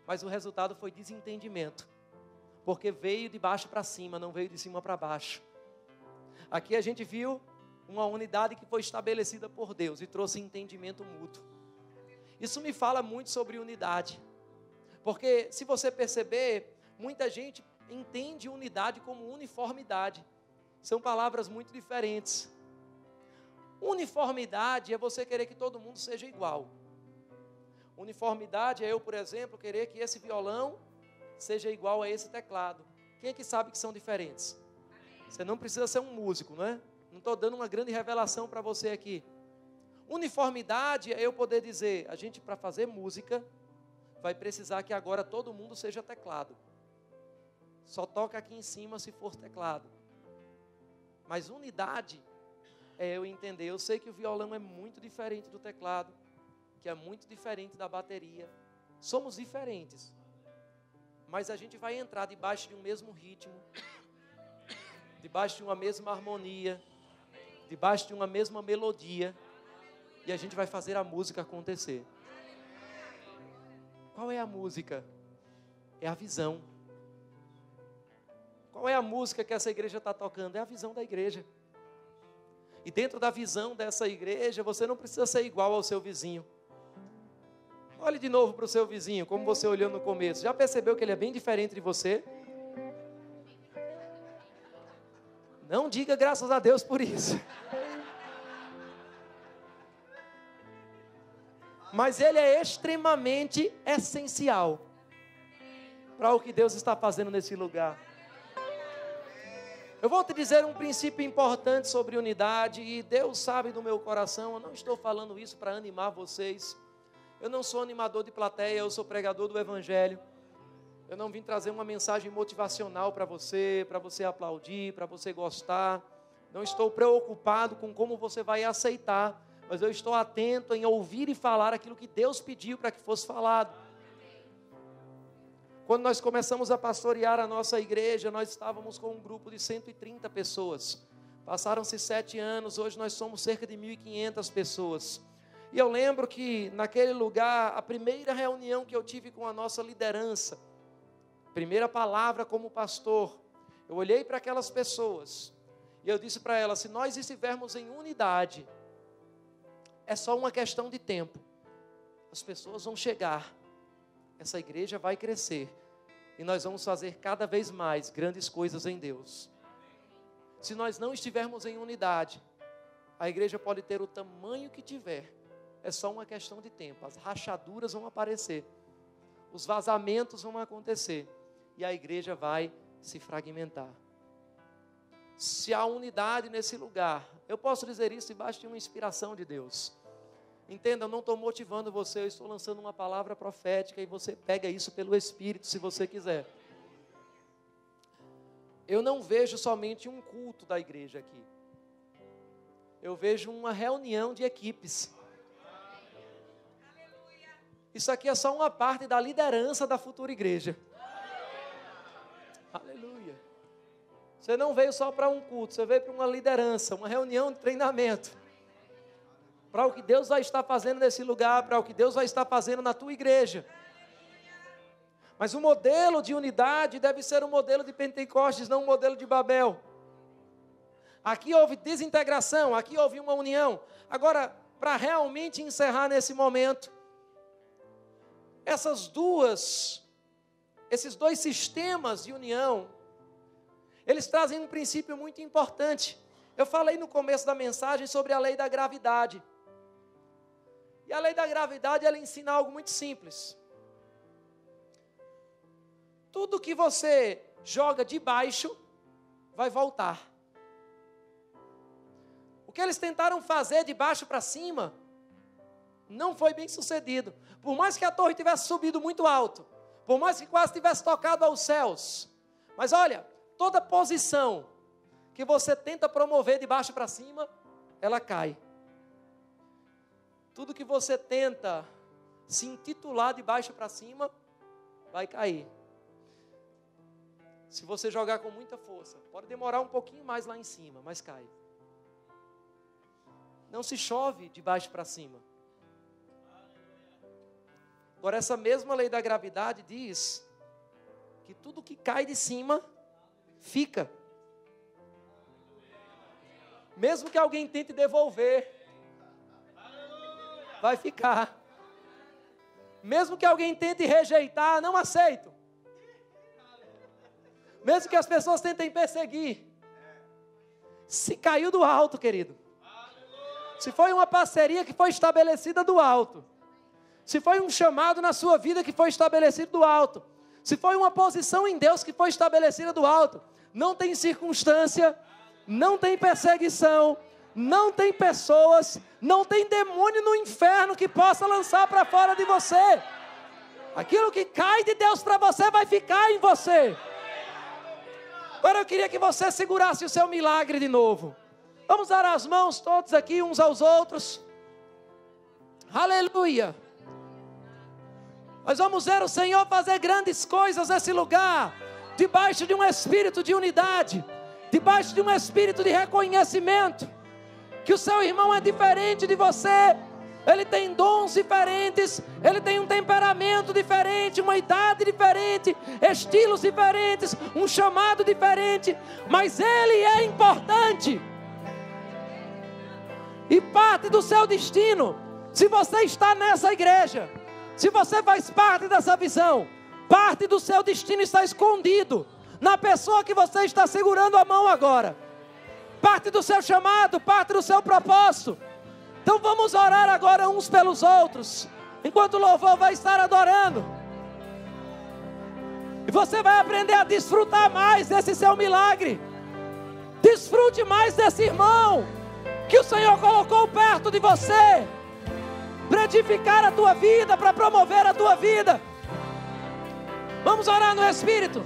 mas o resultado foi desentendimento. Porque veio de baixo para cima, não veio de cima para baixo. Aqui a gente viu uma unidade que foi estabelecida por Deus e trouxe entendimento mútuo. Isso me fala muito sobre unidade. Porque se você perceber, muita gente entende unidade como uniformidade. São palavras muito diferentes. Uniformidade é você querer que todo mundo seja igual. Uniformidade é eu, por exemplo, querer que esse violão seja igual a esse teclado. Quem é que sabe que são diferentes? Você não precisa ser um músico, não é? Não estou dando uma grande revelação para você aqui. Uniformidade é eu poder dizer, a gente para fazer música vai precisar que agora todo mundo seja teclado. Só toca aqui em cima se for teclado. Mas unidade é eu entender, eu sei que o violão é muito diferente do teclado, que é muito diferente da bateria. Somos diferentes. Mas a gente vai entrar debaixo de um mesmo ritmo, debaixo de uma mesma harmonia, debaixo de uma mesma melodia, e a gente vai fazer a música acontecer. Qual é a música? É a visão. Qual é a música que essa igreja está tocando? É a visão da igreja. E dentro da visão dessa igreja, você não precisa ser igual ao seu vizinho. Olhe de novo para o seu vizinho, como você olhou no começo. Já percebeu que ele é bem diferente de você? Não diga graças a Deus por isso. Mas ele é extremamente essencial para o que Deus está fazendo nesse lugar. Eu vou te dizer um princípio importante sobre unidade, e Deus sabe do meu coração, eu não estou falando isso para animar vocês. Eu não sou animador de plateia, eu sou pregador do Evangelho. Eu não vim trazer uma mensagem motivacional para você aplaudir, para você gostar. Não estou preocupado com como você vai aceitar, mas eu estou atento em ouvir e falar aquilo que Deus pediu para que fosse falado. Quando nós começamos a pastorear a nossa igreja, nós estávamos com um grupo de 130 pessoas. Passaram-se 7 anos, hoje nós somos cerca de 1.500 pessoas. E eu lembro que naquele lugar, a primeira reunião que eu tive com a nossa liderança, primeira palavra como pastor, eu olhei para aquelas pessoas e eu disse para elas, se nós estivermos em unidade, é só uma questão de tempo. As pessoas vão chegar, essa igreja vai crescer e nós vamos fazer cada vez mais grandes coisas em Deus. Se nós não estivermos em unidade, a igreja pode ter o tamanho que tiver, é só uma questão de tempo. As rachaduras vão aparecer, os vazamentos vão acontecer e a igreja vai se fragmentar. Se há unidade nesse lugar, eu posso dizer isso debaixo de uma inspiração de Deus. Entenda, eu não estou motivando você, eu estou lançando uma palavra profética e você pega isso pelo Espírito, se você quiser. Eu não vejo somente um culto da igreja aqui. Eu vejo uma reunião de equipes. Isso aqui é só uma parte da liderança da futura igreja. Aleluia. Você não veio só para um culto, você veio para uma liderança, uma reunião de treinamento. Para o que Deus vai estar fazendo nesse lugar, para o que Deus vai estar fazendo na tua igreja. Mas o modelo de unidade deve ser um modelo de Pentecostes, não um modelo de Babel. Aqui houve desintegração, aqui houve uma união. Agora, para realmente encerrar nesse momento, esses dois sistemas de união, eles trazem um princípio muito importante. Eu falei no começo da mensagem sobre a lei da gravidade. E a lei da gravidade, ela ensina algo muito simples. Tudo que você joga de baixo, vai voltar. O que eles tentaram fazer de baixo para cima, não foi bem sucedido. Por mais que a torre tivesse subido muito alto, por mais que quase tivesse tocado aos céus, mas olha, toda posição que você tenta promover de baixo para cima, ela cai. Tudo que você tenta se intitular de baixo para cima, vai cair. Se você jogar com muita força, pode demorar um pouquinho mais lá em cima, mas cai. Não se chove de baixo para cima. Agora, essa mesma lei da gravidade diz que tudo que cai de cima, fica. Mesmo que alguém tente devolver, vai ficar. Mesmo que alguém tente rejeitar, não aceito. Mesmo que as pessoas tentem perseguir, se caiu do alto, querido. Se foi uma parceria que foi estabelecida do alto, se foi um chamado na sua vida que foi estabelecido do alto, se foi uma posição em Deus que foi estabelecida do alto, não tem circunstância, não tem perseguição, não tem pessoas, não tem demônio no inferno que possa lançar para fora de você. Aquilo que cai de Deus para você vai ficar em você. Agora eu queria que você segurasse o seu milagre de novo. Vamos dar as mãos todos aqui uns aos outros. Aleluia. Nós vamos ver o Senhor fazer grandes coisas nesse lugar, debaixo de um espírito de unidade, debaixo de um espírito de reconhecimento, que o seu irmão é diferente de você, ele tem dons diferentes, ele tem um temperamento diferente, uma idade diferente, estilos diferentes, um chamado diferente, mas ele é importante. E parte do seu destino, se você está nessa igreja, se você faz parte dessa visão, parte do seu destino está escondido na pessoa que você está segurando a mão agora. Parte do seu chamado, parte do seu propósito. Então vamos orar agora uns pelos outros, enquanto o louvor vai estar adorando. E você vai aprender a desfrutar mais desse seu milagre. Desfrute mais desse irmão que o Senhor colocou perto de você, para edificar a tua vida, para promover a tua vida. Vamos orar no Espírito.